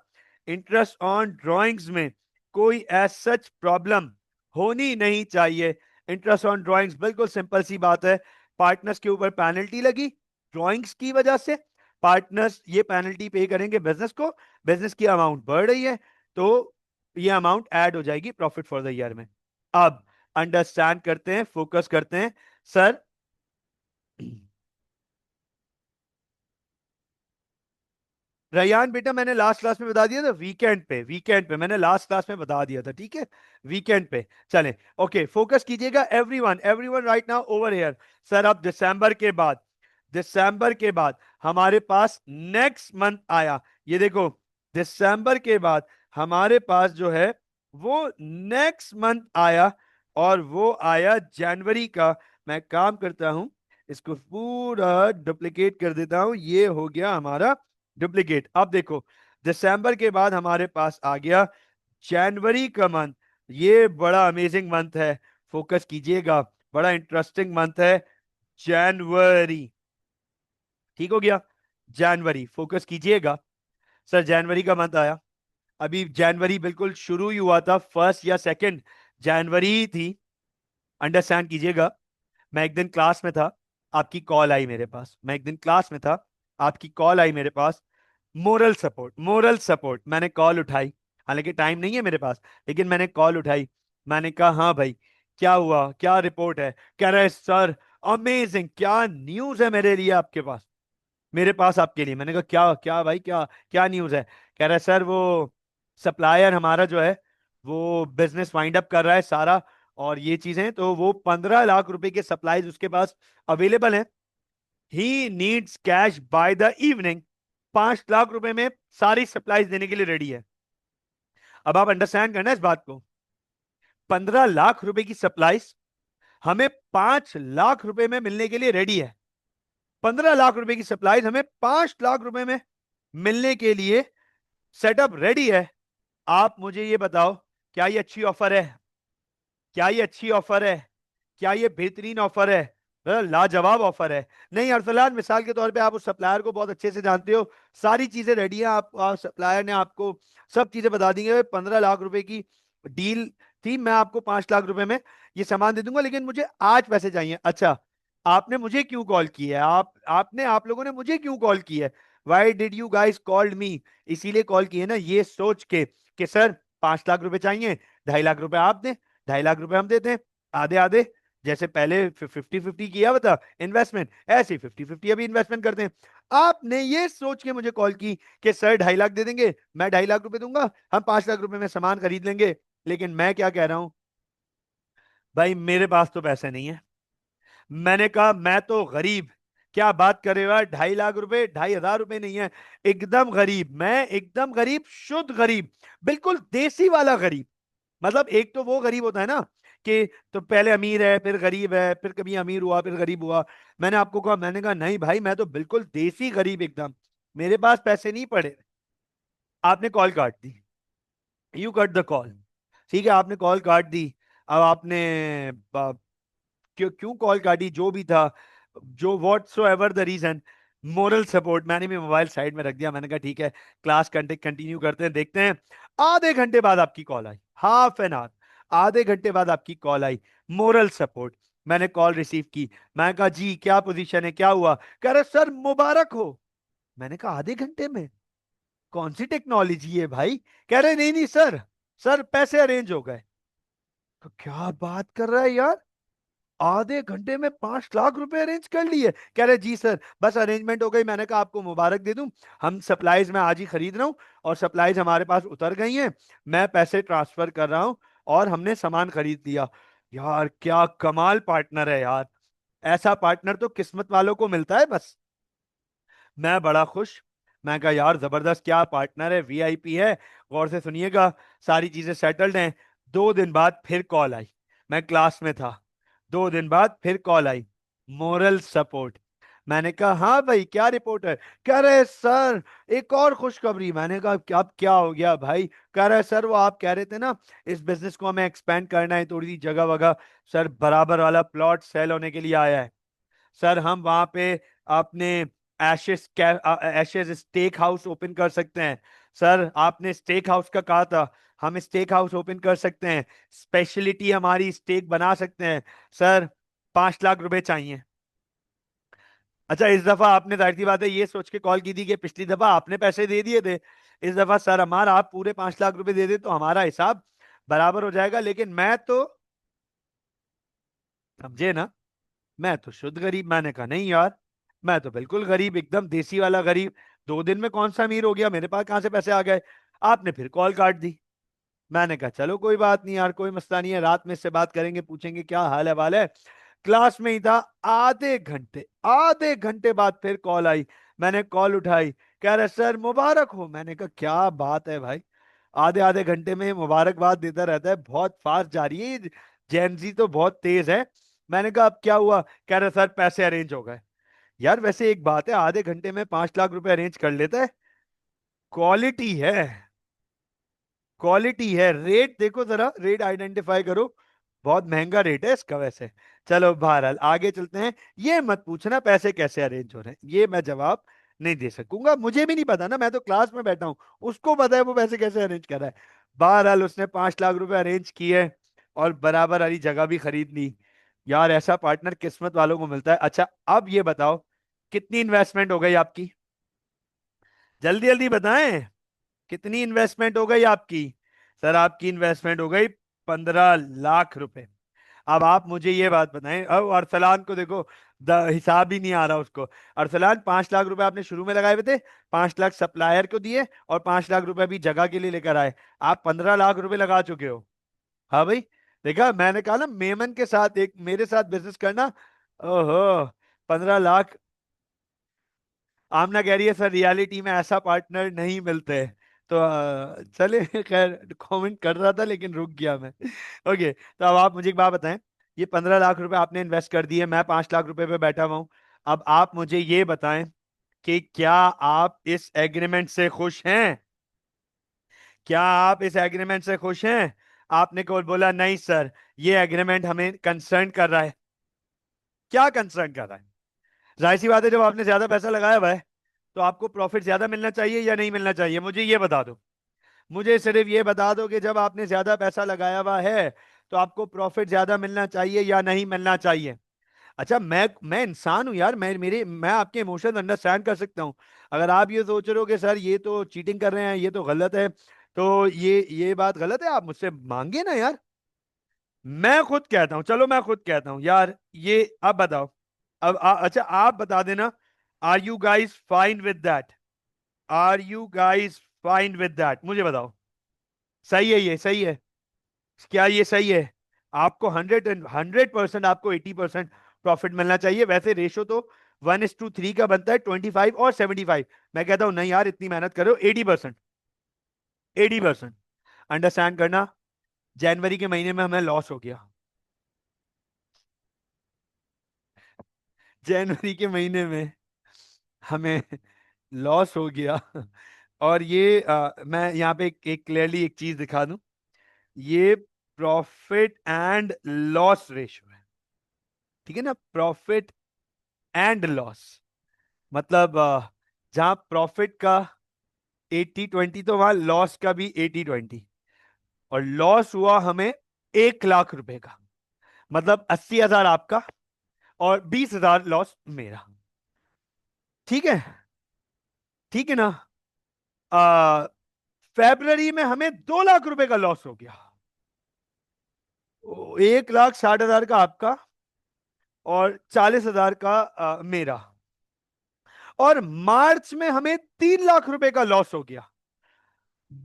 इंटरेस्ट ऑन ड्राइंग्स में कोई एज सच प्रॉब्लम होनी नहीं चाहिए। इंटरेस्ट ऑन ड्राइंग्स बिल्कुल सिंपल सी बात है, पार्टनर्स के ऊपर पेनल्टी लगी ड्राइंग्स की वजह से, पार्टनर्स ये पेनल्टी पे करेंगे बिजनेस को, बिजनेस की अमाउंट बढ़ रही है, तो ये अमाउंट ऐड हो जाएगी प्रॉफिट फॉर द ईयर में। अब अंडरस्टैंड करते हैं, फोकस करते हैं सर। रैयान बेटा, मैंने लास्ट क्लास में बता दिया था, वीकेंड पे, वीकेंड पे मैंने लास्ट क्लास में बता दिया था, ठीक है? वीकेंड पे चलें। ओके, फोकस कीजिएगा everyone, everyone right now over here. Sir अब दिसंबर के बाद, दिसंबर के बाद हमारे पास नेक्स्ट मंथ आया, ये देखो, दिसंबर के बाद हमारे पास जो है वो नेक्स्ट मंथ आया, और वो आया जनवरी का। मैं काम करता हूं, इसको पूरा डुप्लीकेट कर देता हूं, ये हो गया हमारा डुप्लीकेट। अब देखो, दिसंबर के बाद हमारे पास आ गया जनवरी का मंथ, ये बड़ा अमेजिंग मंथ है, फोकस कीजिएगा, बड़ा इंटरेस्टिंग मंथ है जनवरी। ठीक हो गया, जनवरी फोकस कीजिएगा। सर जनवरी का मंथ आया, अभी जनवरी बिल्कुल शुरू ही हुआ था, फर्स्ट या सेकंड जनवरी ही थी। अंडरस्टैंड कीजिएगा, मैं एक दिन क्लास में था, आपकी कॉल आई मेरे पास, मैं एक दिन क्लास में था, आपकी कॉल आई मेरे पास, मोरल सपोर्ट, मोरल सपोर्ट। मैंने कॉल उठाई, हालांकि टाइम नहीं है मेरे पास, लेकिन मैंने कॉल उठाई। मैंने कहा हाँ भाई, क्या हुआ, क्या रिपोर्ट है? कह रहे सर अमेजिंग, क्या न्यूज है मेरे लिए आपके पास, मेरे पास आपके लिए। मैंने कहा क्या क्या भाई, क्या क्या न्यूज है? कह रहा है सर वो सप्लायर हमारा जो है वो बिजनेस वाइंड अप कर रहा है सारा, और ये चीजें, तो वो 15 लाख रुपए के सप्लाईज उसके पास अवेलेबल हैं, he needs cash by the evening, 5 lakh रुपए में सारी सप्लाईज देने के लिए रेडी है। अब आप अंडरस्टैंड करना इस बात को, 15 लाख रुपए की सप्लाईज हमें 5 लाख रुपए में मिलने के लिए रेडी है। 15 लाख रुपए की सप्लाईज हमें 5 लाख रुपए में मिलने के लिए सेटअप रेडी है। आप मुझे ये बताओ, क्या ये अच्छी ऑफर है? क्या ये अच्छी ऑफर है? क्या ये बेहतरीन ऑफर है? लाजवाब ऑफर है। नहीं अरसलान, मिसाल के तौर पे आप उस सप्लायर को बहुत अच्छे से जानते हो, सारी चीजें रेडी हैं, आप सप्लायर ने आपको सब चीजें बता दी हैं। 15 लाख रुपए की डील थी, मैं आपको 5 लाख रुपए में ये सामान दे दूंगा, लेकिन मुझे आज पैसे चाहिए। अच्छा, आपने मुझे क्यों कॉल की है? आप लोगों ने मुझे क्यों कॉल की है? Why did you guys called me? इसीलिए कॉल की है ना, ये सोच के कि सर 5 लाख रुपए चाहिए, 2.5 लाख रुपए आप दें, 2.5 लाख रुपए हम देते हैं, आधे आधे। जैसे पहले 50-50 किया हुआ था इन्वेस्टमेंट, ऐसे ही 50-50 अभी इन्वेस्टमेंट करते हैं। आपने ये सोच के मुझे कॉल की कि सर 2.5 लाख दे देंगे, मैं 2.5 लाख रुपए दूंगा, हम 5 लाख रुपए में सामान खरीद लेंगे। लेकिन मैं क्या कह रहा हूं भाई, मेरे पास तो पैसे नहीं है। मैंने कहा मैं तो गरीब, क्या बात कर रहे हो यार, 2.5 लाख रुपए, 2.5 हजार रुपए नहीं है, एकदम गरीब, मैं एकदम गरीब, शुद्ध गरीब, बिल्कुल देसी वाला गरीब। मतलब एक तो वो गरीब होता है ना कि तो पहले अमीर है फिर गरीब है, फिर कभी अमीर हुआ फिर गरीब हुआ। मैंने आपको कहा, मैंने कहा नहीं भाई, मैं तो बिल्कुल देसी गरीब एकदम, मेरे पास पैसे नहीं पड़े। आपने कॉल काट दी, यू कट द कॉल। ठीक है, आपने कॉल काट दी। अब आपने क्यों क्यों कॉल काटी, जो भी था, जो whatsoever the reason, moral support, मैंने भी मोबाइल साइड में रख दिया। मैंने कहा ठीक है, क्लास कंटिन्यू करते हैं, देखते हैं। आधे घंटे बाद आपकी call I, half an hour, आधे घंटे बाद आपकी कॉल आई, मोरल सपोर्ट। मैंने कॉल रिसीव की, मैंने कहा जी क्या पोजीशन है, क्या हुआ? कह रहे सर मुबारक हो। मैंने कहा आधे घंटे में? कौन सी टेक्नोलॉजी है भाई? कह रहे नहीं नहीं सर, सर पैसे अरेंज हो गए। तो क्या बात कर रहा है यार, आधे घंटे में 5 लाख रुपए अरेंज कर लिए? कह रहे जी सर बस अरेंजमेंट हो गई। मैंने कहा आपको मुबारक दे दूं, हम सप्लाईज में आज ही खरीद रहा हूं, और सप्लाईज हमारे पास उतर गई हैं, मैं पैसे ट्रांसफर कर रहा हूं, और हमने सामान खरीद लिया। यार क्या कमाल पार्टनर है यार, ऐसा पार्टनर तो किस्मत वालों को मिलता है बस। मैं बड़ा खुश, मैं कहा यार जबरदस्त, क्या पार्टनर है, वीआईपी है। गौर से सुनिएगा, सारी चीजें सेटल्ड हैं। 2 दिन बाद फिर कॉल आई, मैं क्लास में था, 2 दिन बाद फिर कॉल आई, मोरल सपोर्ट। मैंने कहा हाँ भाई क्या रिपोर्ट है? कह रहे सर एक और खुशखबरी। मैंने कहा क्या, अब क्या हो गया भाई? कह रहे सर वो आप कह रहे थे ना इस बिजनेस को हमें एक्सपेंड करना है, थोड़ी सी जगह वगह, सर बराबर वाला प्लॉट सेल होने के लिए आया है। सर हम वहां पे अपने एशेज स्टेक हाउस ओपन कर सकते हैं। सर आपने स्टेक हाउस का कहा था, हम स्टेक हाउस ओपन कर सकते हैं, स्पेशलिटी हमारी स्टेक बना सकते हैं। सर 5 लाख रुपए चाहिए। अच्छा, इस दफा आपने जाहिर सी बात है ये सोच के कॉल की थी कि पिछली दफा आपने पैसे दे दिए थे, इस दफा सर हमारा आप पूरे 5 लाख रुपए दे दे तो हमारा हिसाब बराबर हो जाएगा। लेकिन मैं तो, समझे ना, मैं तो शुद्ध गरीब। मैंने कहा नहीं यार, मैं तो बिल्कुल गरीब, एकदम देसी वाला गरीब, 2 दिन में कौन सा अमीर हो गया, मेरे पास कहां से पैसे आ गए? आपने फिर कॉल काट दी। मैंने कहा चलो कोई बात नहीं यार, कोई मसला नहीं है, रात में इससे बात करेंगे, पूछेंगे क्या हाल है वाल है। क्लास में ही था, आधे घंटे बाद फिर कॉल आई। मैंने कॉल उठाई, कह रहे सर मुबारक हो। मैंने कहा क्या बात है भाई, आधे आधे घंटे में मुबारकबाद देता रहता है, बहुत फास्ट जा रही है, जेनजी तो बहुत तेज है। मैंने कहा अब क्या हुआ? कह रहे सर पैसे अरेंज हो गए। यार वैसे एक बात है, आधे घंटे में 5 लाख रुपए अरेंज कर लेता है, क्वालिटी है, क्वालिटी है। रेट देखो जरा, रेट आइडेंटिफाई करो, बहुत महंगा रेट है इसका वैसे। चलो बहरहाल आगे चलते हैं। ये मत पूछना पैसे कैसे अरेंज हो रहे हैं, ये मैं जवाब नहीं दे सकूंगा, मुझे भी नहीं पता ना, मैं तो क्लास में बैठा हूं, उसको पता है वो पैसे कैसे अरेंज कर रहा है। बहरहाल उसने 5 लाख रुपए अरेंज किए, और बराबर वाली जगह भी खरीद ली। यार ऐसा पार्टनर किस्मत वालों को मिलता है। अच्छा अब ये बताओ, कितनी इन्वेस्टमेंट हो गई आपकी? जल्दी जल्दी बताएं, कितनी इन्वेस्टमेंट हो गई आपकी? सर आपकी इन्वेस्टमेंट हो गई 15 लाख रुपए। अब आप मुझे ये बात बताएं, अब अरसलान को देखो, हिसाब ही नहीं आ रहा उसको। अरसलान 5 लाख रुपए आपने शुरू में लगाए हुए थे, 5 लाख सप्लायर को दिए, और 5 लाख रुपए अभी जगह के लिए लेकर आए, आप 15 लाख रुपए लगा चुके हो। हाँ भाई, देखा मैंने कहा ना, मेमन के साथ एक मेरे साथ बिजनेस करना। ओहो, 15 लाख। आमना कह रही है सर रियलिटी में ऐसा पार्टनर नहीं मिलते। तो चले खैर, कमेंट कर रहा था लेकिन रुक गया मैं। ओके, तो अब आप मुझे एक बात बताएं, ये 15 लाख रुपए आपने इन्वेस्ट कर दिए, मैं 5 लाख रुपए पे बैठा हुआ हूं। अब आप मुझे ये बताएं कि क्या आप इस एग्रीमेंट से खुश हैं? क्या आप इस एग्रीमेंट से खुश हैं? आपने को बोला नहीं सर, ये एग्रीमेंट हमें कंसर्न कर रहा है। क्या कंसर्न कर रहा है? जाहिर सी बात है, जब आपने ज्यादा पैसा लगाया हुआ है तो आपको प्रॉफिट ज्यादा मिलना चाहिए या नहीं मिलना चाहिए? मुझे ये बता दो। मुझे सिर्फ ये बता दो कि जब आपने ज्यादा पैसा लगाया हुआ है तो आपको प्रॉफिट ज्यादा मिलना चाहिए या नहीं मिलना चाहिए? अच्छा, मैं इंसान हूं यार, मैं आपके इमोशंस अंडरस्टैंड कर सकता हूं। अगर आप ये सोच रहे हो कि सर ये तो चीटिंग कर रहे हैं, ये तो गलत है, तो ये बात गलत है, आप मुझसे मांगे ना यार। मैं खुद कहता हूं, चलो मैं खुद कहता हूं यार, ये अब बताओ। अच्छा आप बता देना, are you guys fine with that? Are you guys fine with that? मुझे बताओ, सही है? ये सही है? क्या ये सही है? आपको 100% आपको 80% प्रॉफिट मिलना चाहिए। वैसे रेशो तो 1:3 का बनता है, 25 और 75। मैं कहता हूं नहीं यार, इतनी मेहनत करो, 80%। 80% अंडरस्टैंड करना। जनवरी के महीने में हमें लॉस हो गया। जनवरी के महीने में हमें लॉस हो गया। और ये मैं यहाँ पे एक क्लियरली एक चीज दिखा दूं। ये प्रॉफिट एंड लॉस रेशो है, ठीक है ना? प्रॉफिट एंड लॉस मतलब जहां प्रॉफिट का 80-20, तो वहां लॉस का भी 80-20। और लॉस हुआ हमें 1 लाख रुपए का, मतलब 80,000 आपका और 20,000 लॉस मेरा। ठीक है? ठीक है ना? आ, फेब्रवरी में हमें 2 लाख रुपए का लॉस हो गया। 1,60,000 का आपका और 40,000 का मेरा। और मार्च में हमें 3 लाख रुपए का लॉस हो गया।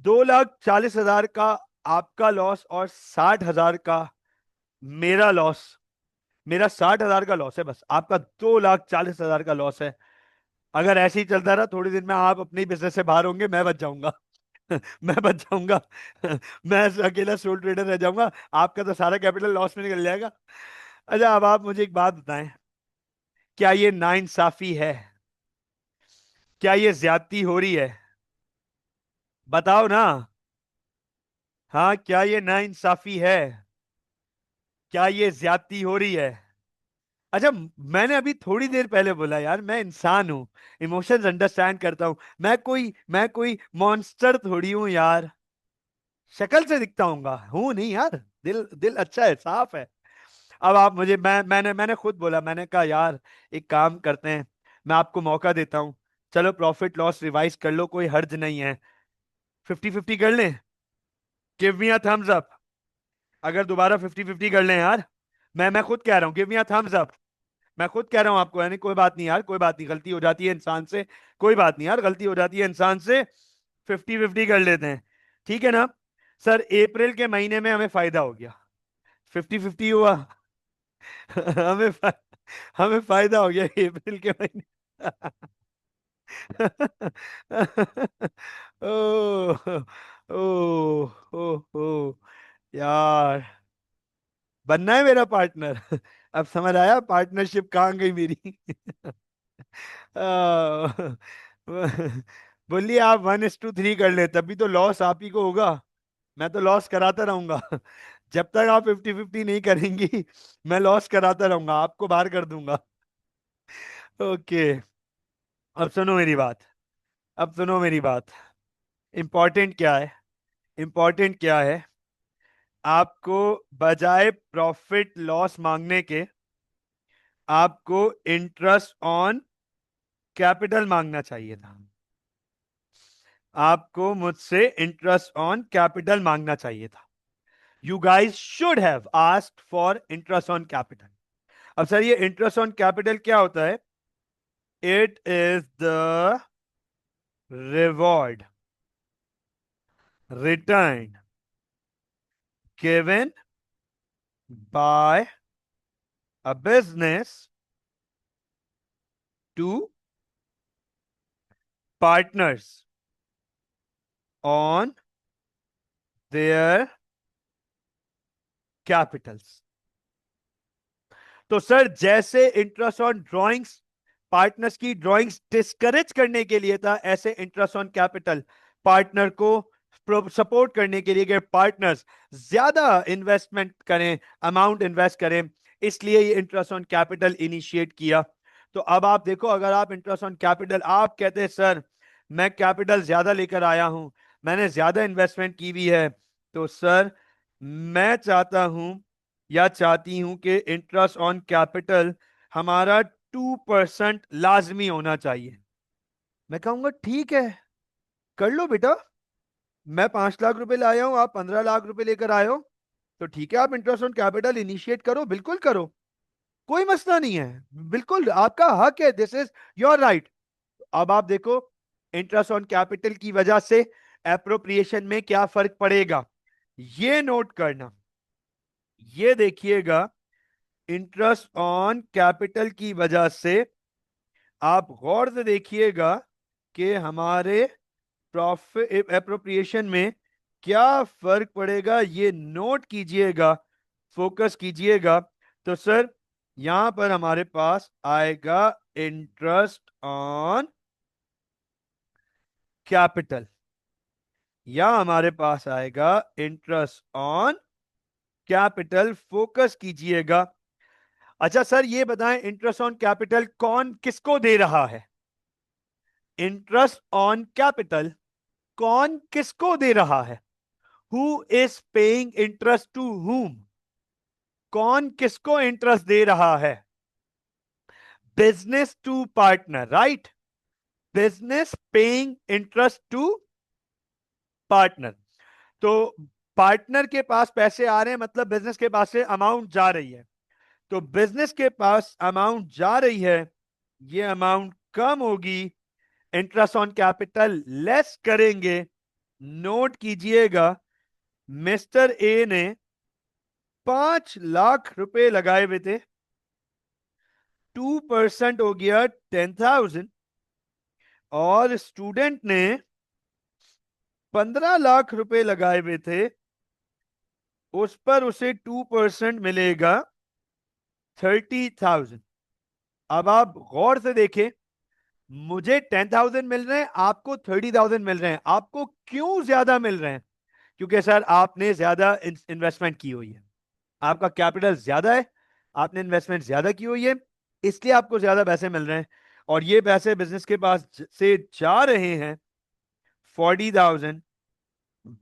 2,40,000 का आपका लॉस और 60,000 का मेरा लॉस। मेरा 60,000 का लॉस है बस, आपका 2,40,000 का लॉस है। अगर ऐसे ही चलता रहा, थोड़ी दिन में आप अपने बिजनेस से बाहर होंगे, मैं बच जाऊंगा। मैं बच जाऊंगा। मैं अकेला सोल ट्रेडर रह जाऊंगा, आपका तो सारा कैपिटल लॉस में निकल जाएगा। अच्छा, अब आप मुझे एक बात बताएं, क्या ये नाइंसाफी है? क्या ये ज्यादती हो रही है? बताओ ना। हाँ, क्या ये नाइंसाफी है? क्या ये ज्यादती हो रही है? अच्छा, मैंने अभी थोड़ी देर पहले बोला यार, मैं इंसान हूं, इमोशंस अंडरस्टैंड करता हूं। मैं कोई मॉन्स्टर थोड़ी हूं यार। शक्ल से दिखता हूँ नहीं यार, दिल दिल अच्छा है, साफ है। अब आप मुझे मैंने खुद बोला, मैंने कहा यार एक काम करते हैं, मैं आपको मौका देता हूं, चलो प्रॉफिट लॉस रिवाइज कर लो, कोई हर्ज नहीं है। 50-50 कर लें? Give me a thumbs up. अगर दोबारा 50-50 कर लें यार। मैं खुद कह रहा हूँ, give me a thumbs up. मैं खुद कह रहा हूं आपको, यानी कोई बात नहीं यार, कोई बात नहीं, गलती हो जाती है इंसान से। कोई बात नहीं यार, गलती हो जाती है इंसान से। 50-50 कर लेते हैं, ठीक है ना? सर अप्रैल के महीने में हमें फायदा हो गया, 50-50 हुआ। हमें फा, हमें फायदा हो गया अप्रैल के महीने। ओ ओ ओ यार, बनना है मेरा पार्टनर। अब समझ आया पार्टनरशिप कहाँ गई मेरी। आ, बोलिए, आप 1:3 कर ले, तभी तो लॉस आप ही को होगा। मैं तो लॉस कराता रहूंगा। जब तक आप 50-50 नहीं करेंगी, मैं लॉस कराता रहूंगा, आपको बाहर कर दूंगा। ओके, अब सुनो मेरी बात। अब सुनो मेरी बात। इंपॉर्टेंट क्या है? इंपॉर्टेंट क्या है? आपको बजाय प्रॉफिट लॉस मांगने के, आपको इंटरेस्ट ऑन कैपिटल मांगना चाहिए था। आपको मुझसे इंटरेस्ट ऑन कैपिटल मांगना चाहिए था। You guys should have asked for interest on capital. अब सर, ये इंटरेस्ट ऑन कैपिटल क्या होता है? It is the reward return given by a business to partners on their capitals. तो सर, जैसे इंटरेस्ट ऑन ड्राइंग्स पार्टनर्स की drawings discourage करने के लिए था, ऐसे इंटरेस्ट ऑन कैपिटल पार्टनर को सपोर्ट करने के लिए कि पार्टनर्स ज्यादा इन्वेस्टमेंट करें, अमाउंट इन्वेस्ट करें इसलिए ये इंटरेस्ट ऑन कैपिटल इनिशिएट किया। तो अब आप देखो, अगर आप इंटरेस्ट ऑन कैपिटल, आप कहते हैं सर मैं कैपिटल ज्यादा लेकर आया हूं, मैंने ज्यादा इन्वेस्टमेंट की हुई है, तो सर मैं चाहता हूं या चाहती हूं कि इंटरेस्ट ऑन कैपिटल हमारा 2% लाजमी होना चाहिए। मैं कहूंगा ठीक है, कर लो बेटा। मैं 5 लाख रुपए लाया हूं, आप 15 लाख रुपए लेकर आए हो, तो ठीक है, आप इंटरेस्ट ऑन कैपिटल इनिशिएट करो, बिल्कुल करो, कोई मसला नहीं है, बिल्कुल आपका हक है, दिस इज योर राइट। अब आप देखो इंटरेस्ट ऑन कैपिटल की वजह से एप्रोप्रिएशन में क्या फर्क पड़ेगा, ये नोट करना। ये देखिएगा, इंटरेस्ट ऑन कैपिटल की वजह से आप गौर से देखिएगा कि हमारे प्रॉफिट एप्रोप्रिएशन में क्या फर्क पड़ेगा, ये नोट कीजिएगा, फोकस कीजिएगा। तो सर यहां पर हमारे पास आएगा इंटरेस्ट ऑन कैपिटल, या हमारे पास आएगा इंटरेस्ट ऑन कैपिटल, फोकस कीजिएगा। अच्छा सर ये बताएं, इंटरेस्ट ऑन कैपिटल कौन किसको दे रहा है? इंटरेस्ट ऑन कैपिटल कौन किसको दे रहा है? Who is paying interest to whom? कौन किसको इंटरेस्ट दे रहा है? Business to partner, right? Business paying interest to partner. तो पार्टनर के पास पैसे आ रहे हैं, मतलब बिजनेस के पास से अमाउंट जा रही है। तो बिजनेस के पास अमाउंट जा रही है, ये अमाउंट कम होगी, इंटरेस्ट ऑन कैपिटल लेस करेंगे। नोट कीजिएगा, मिस्टर ए ने 5 लाख रुपए लगाए हुए थे, 2% हो गया 10,000, और स्टूडेंट ने 15 लाख रुपए लगाए हुए थे, उस पर उसे 2% मिलेगा 30,000। अब आप गौर से देखें, मुझे 10,000 मिल रहे हैं, आपको 30,000 मिल रहे हैं। आपको क्यों ज्यादा मिल रहे हैं? क्योंकि सर आपने ज्यादा इन्वेस्टमेंट की हुई है, आपका कैपिटल ज्यादा है, आपने इन्वेस्टमेंट ज्यादा की हुई है, इसलिए आपको ज्यादा पैसे मिल रहे हैं। और ये पैसे बिजनेस के पास से जा रहे हैं 40,000,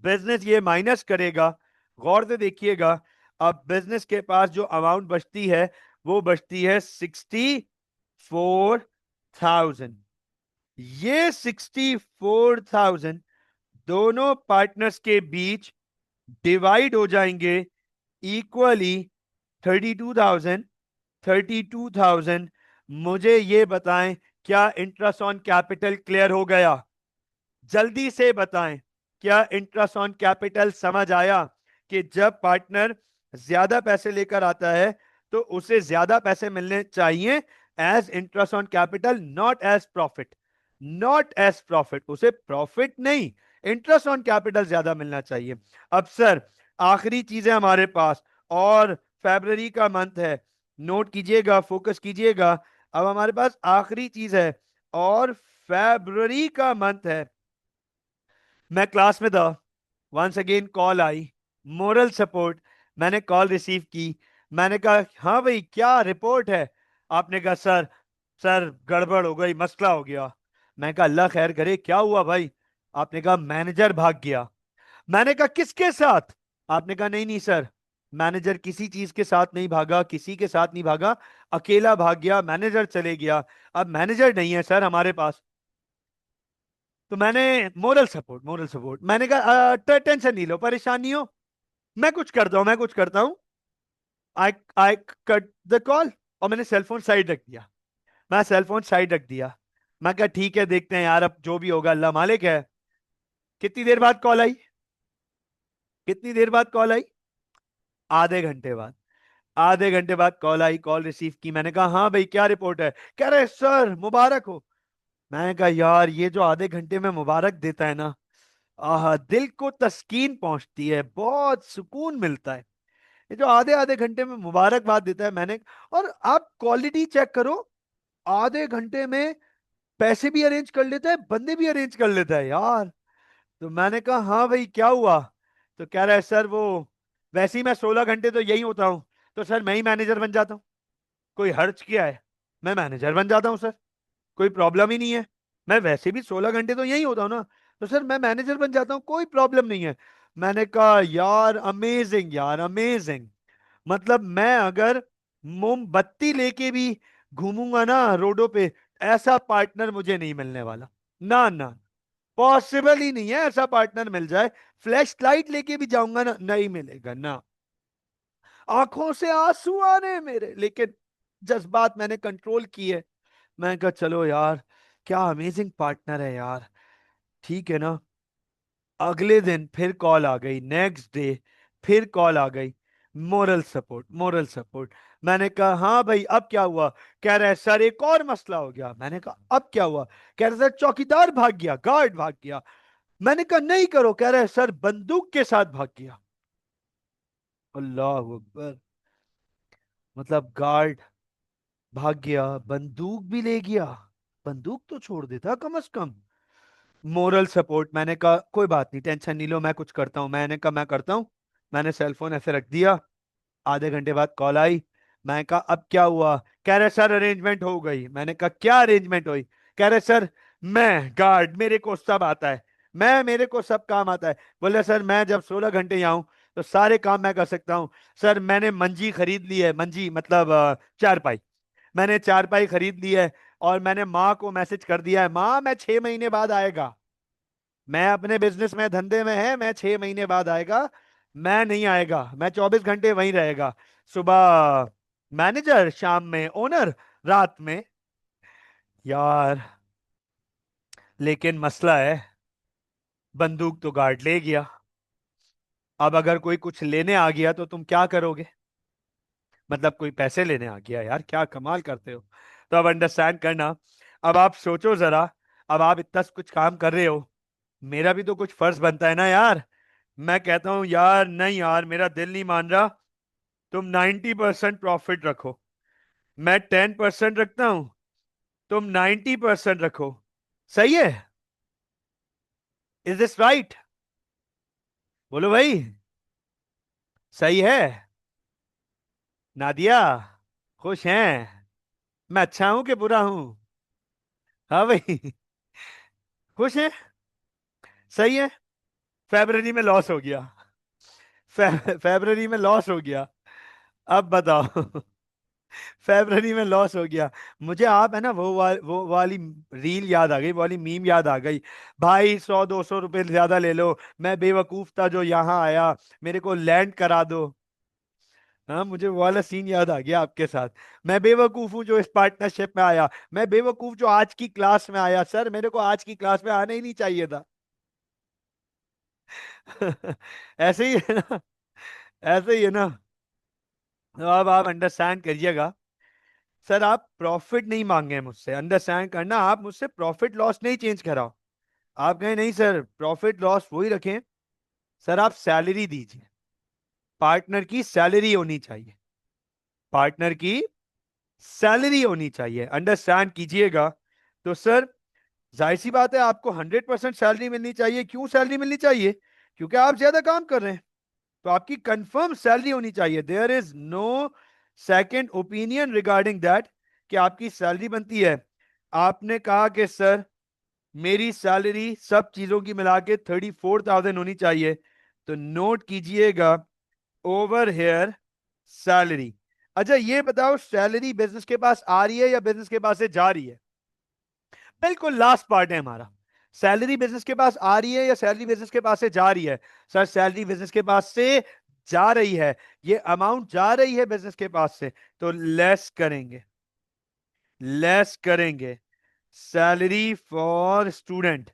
बिजनेस ये माइनस करेगा। गौर से देखिएगा, अब बिजनेस के पास जो अमाउंट बचती है वो बचती है 64,000। ये 64,000 दोनों पार्टनर्स के बीच डिवाइड हो जाएंगे इक्वली, 32,000 32,000। मुझे ये बताएं, क्या इंटरेस्ट ऑन कैपिटल क्लियर हो गया? जल्दी से बताएं, क्या इंटरेस्ट ऑन कैपिटल समझ आया कि जब पार्टनर ज्यादा पैसे लेकर आता है तो उसे ज्यादा पैसे मिलने चाहिए as interest on capital, not as profit, not as profit, उसे प्रॉफिट नहीं, इंटरेस्ट ऑन कैपिटल ज्यादा मिलना चाहिए। अब सर आखिरी चीज है हमारे पास, और फेब्रवरी का मंथ है, नोट कीजिएगा, फोकस कीजिएगा। अब हमारे पास आखिरी चीज है और फेब्रवरी का मंथ है। मैं क्लास में था, वंस अगेन कॉल आई, मोरल सपोर्ट। मैंने कॉल रिसीव की, मैंने कहा हाँ भाई क्या रिपोर्ट है? आपने कहा सर, सर गड़बड़ हो गई, मसला हो गया। मैं कहा अल्लाह खैर करे, क्या हुआ भाई? आपने कहा मैनेजर भाग गया। मैंने कहा किसके साथ? आपने कहा नहीं नहीं सर, मैनेजर किसी चीज के साथ नहीं भागा, किसी के साथ नहीं भागा, अकेला भाग गया, मैनेजर चले गया, अब मैनेजर नहीं है सर हमारे पास। तो मैंने मोरल सपोर्ट, मोरल सपोर्ट, मैंने कहा टेंशन नहीं लो, परेशान नहीं हो, मैं कुछ करता हूं, मैं कुछ करता हूं। आई आई कट द कॉल, और मैंने सेलफोन साइड रख दिया। मैं सेलफोन साइड रख दिया, मैं कहा ठीक है देखते हैं यार, अब जो भी होगा अल्लाह मालिक है। कितनी देर बाद कॉल आई? कितनी देर बाद कॉल आई? आधे घंटे बाद। आधे घंटे बाद कॉल आई, कॉल रिसीव की, मैंने कहा हाँ भाई क्या रिपोर्ट है? कह रहे सर मुबारक हो। मैंने कहा यार ये जो आधे घंटे में मुबारक देता है ना, आह दिल को तस्कीन पहुंचती है, बहुत सुकून मिलता है। ये जो आधे आधे घंटे में मुबारकबाद देता है, मैंने, और आप क्वालिटी चेक करो, आधे घंटे में पैसे भी अरेंज कर लेता है, बंदे भी अरेंज कर लेता है यार। तो मैंने कहा हाँ भाई क्या हुआ? तो कह रहा है सर वो, वैसे ही मैं 16 घंटे तो यही होता हूँ, तो सर मैं ही मैनेजर बन जाता हूँ, कोई हर्ज किया है, मैं मैनेजर बन जाता हूँ सर, कोई प्रॉब्लम ही नहीं है। मैं वैसे भी 16 घंटे तो यही होता हूँ ना, तो सर मैं मैनेजर बन जाता हूँ, कोई प्रॉब्लम नहीं है। मैंने कहा यार अमेजिंग, यार अमेजिंग। मतलब मैं अगर मोमबत्ती लेके भी घूमूंगा ना रोडों पे, ऐसा पार्टनर मुझे नहीं मिलने वाला। ना ना, पॉसिबल ही नहीं है ऐसा पार्टनर मिल जाए। फ्लैश लाइट लेके भी जाऊंगा ना, नहीं मिलेगा ना। आंखों से आंसू आ रहे हैं मेरे, लेकिन जज्बात मैंने कंट्रोल किए। मैं कहा चलो यार, क्या अमेजिंग पार्टनर है यार, ठीक है ना। अगले दिन फिर कॉल आ गई, नेक्स्ट डे फिर कॉल आ गई, मोरल सपोर्ट, मोरल सपोर्ट। मैंने कहा हाँ भाई अब क्या हुआ? कह रहे सर एक और मसला हो गया। मैंने कहा अब क्या हुआ? कह रहे सर चौकीदार भाग गया, गार्ड भाग गया। मैंने कहा नहीं करो। कह रहे सर बंदूक के साथ भाग गया। अल्लाह अकबर। मतलब गार्ड भाग गया, बंदूक भी ले गया। बंदूक तो छोड़ देता कम से कम। Moral support. मैंने कहा कोई बात नहीं, टेंशन नहीं लो, मैं कुछ करता हूं। मैंने कहा मैं करता हूं। मैंने सेल फोन ऐसे रख दिया। आधे घंटे बाद कॉल आई। मैं कहा अब क्या हुआ? कह रहे सर अरेंजमेंट हो गई। मैंने कहा क्या अरेंजमेंट हुई? कह रहे सर मैं गार्ड, मेरे को सब आता है, मेरे को सब काम आता है। बोले सर मैं जब 16 घंटे यहाँ हूं तो सारे काम मैं कर सकता हूँ। सर मैंने मंजी खरीद ली है, मंजी मतलब चारपाई। मैंने चारपाई खरीद ली है, और मैंने माँ को मैसेज कर दिया है, माँ मैं 6 महीने बाद आएगा। मैं अपने बिजनेस में धंधे में है, मैं 6 महीने बाद आएगा। मैं नहीं आएगा, मैं 24 घंटे वहीं रहेगा। सुबह मैनेजर, शाम में ओनर, रात में। यार लेकिन मसला है, बंदूक तो गार्ड ले गया। अब अगर कोई कुछ लेने आ गया तो तुम क्या करोगे? मतलब कोई पैसे लेने आ गया, यार क्या कमाल करते हो। तो अब अंडरस्टैंड करना। अब आप सोचो जरा, अब आप इतना कुछ काम कर रहे हो, मेरा भी तो कुछ फर्ज बनता है ना यार। मैं कहता हूं यार नहीं यार, मेरा दिल नहीं मान रहा, तुम 90% प्रॉफिट रखो, मैं 10% रखता हूं, तुम 90% रखो। सही है? Is this right? बोलो भाई, सही है? नादिया खुश हैं? मैं अच्छा हूं कि बुरा हूं? हाँ भाई खुश हैं? सही है। फेब्रवरी में लॉस हो गया, फेब्रवरी में लॉस हो गया। अब बताओ फेब्रवरी में लॉस हो गया। मुझे आप है ना वो वाली रील याद आ गई, वो वाली मीम याद आ गई। भाई 100-200 रुपए ज्यादा ले लो, मैं बेवकूफ था जो यहाँ आया, मेरे को लैंड करा दो। हाँ, मुझे वो वाला सीन याद आ गया आपके साथ। मैं बेवकूफ हूँ जो इस पार्टनरशिप में आया, मैं बेवकूफ जो आज की क्लास में आया। सर मेरे को आज की क्लास में आना ही नहीं चाहिए था। ऐसे ही है ना, ऐसे ही है ना। तो अब आप अंडरस्टैंड करिएगा। सर आप प्रॉफिट नहीं मांगे मुझसे, अंडरस्टैंड करना, आप मुझसे प्रॉफिट लॉस नहीं चेंज कराओ। आप कहें नहीं सर प्रॉफिट लॉस वही रखें। सर आप सैलरी दीजिए, पार्टनर की सैलरी होनी चाहिए, पार्टनर की सैलरी होनी चाहिए, अंडरस्टैंड कीजिएगा। तो सर जाहिर सी बात है आपको 100% सैलरी मिलनी चाहिए। क्यों सैलरी मिलनी चाहिए? क्योंकि आप ज्यादा काम कर रहे हैं, तो आपकी कंफर्म सैलरी होनी चाहिए। There is no second opinion regarding that कि आपकी सैलरी बनती है। आपने कहा कि सर मेरी सैलरी सब चीजों की मिला के 34,000 होनी चाहिए, तो नोट कीजिएगा ओवर हेयर सैलरी। अच्छा ये बताओ, सैलरी बिजनेस के पास आ रही है या बिजनेस के पास से जा रही है? बिल्कुल लास्ट पार्ट है हमारा। सैलरी बिजनेस के पास आ रही है या सैलरी बिजनेस के पास से जा रही है? सर सैलरी बिजनेस के पास से जा रही है, ये अमाउंट जा रही है बिजनेस के पास से, तो लेस करेंगे, लेस करेंगे। Salary for student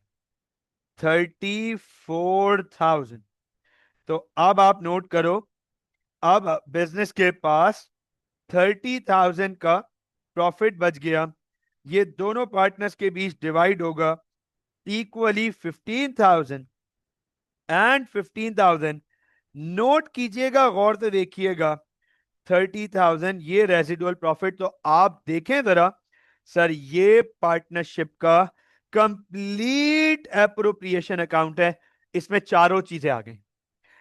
34,000। तो अब आप नोट करो, अब बिजनेस के पास 30,000 का प्रॉफिट बच गया। ये दोनों पार्टनर्स के बीच डिवाइड होगा इक्वली 15,000 एंड 15,000। नोट कीजिएगा, गौर से देखिएगा, 30,000 ये रेसिडुअल प्रॉफिट। तो आप देखें जरा, सर ये पार्टनरशिप का कंप्लीट एप्रोप्रिएशन अकाउंट है। इसमें चारों चीजें आ गई,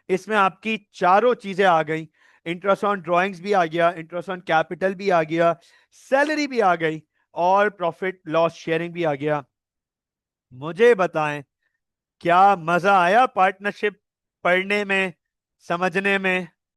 इसमें आपकी चारों चीजें आ गई। इंटरेस्ट ऑन ड्राइंग्स भी आ गया, इंटरेस्ट ऑन कैपिटल भी आ गया, सैलरी भी आ गई और प्रॉफिट लॉस शेयरिंग भी आ गया। मुझे बताएं, क्या मजा आया पार्टनरशिप पढ़ने में, समझने में?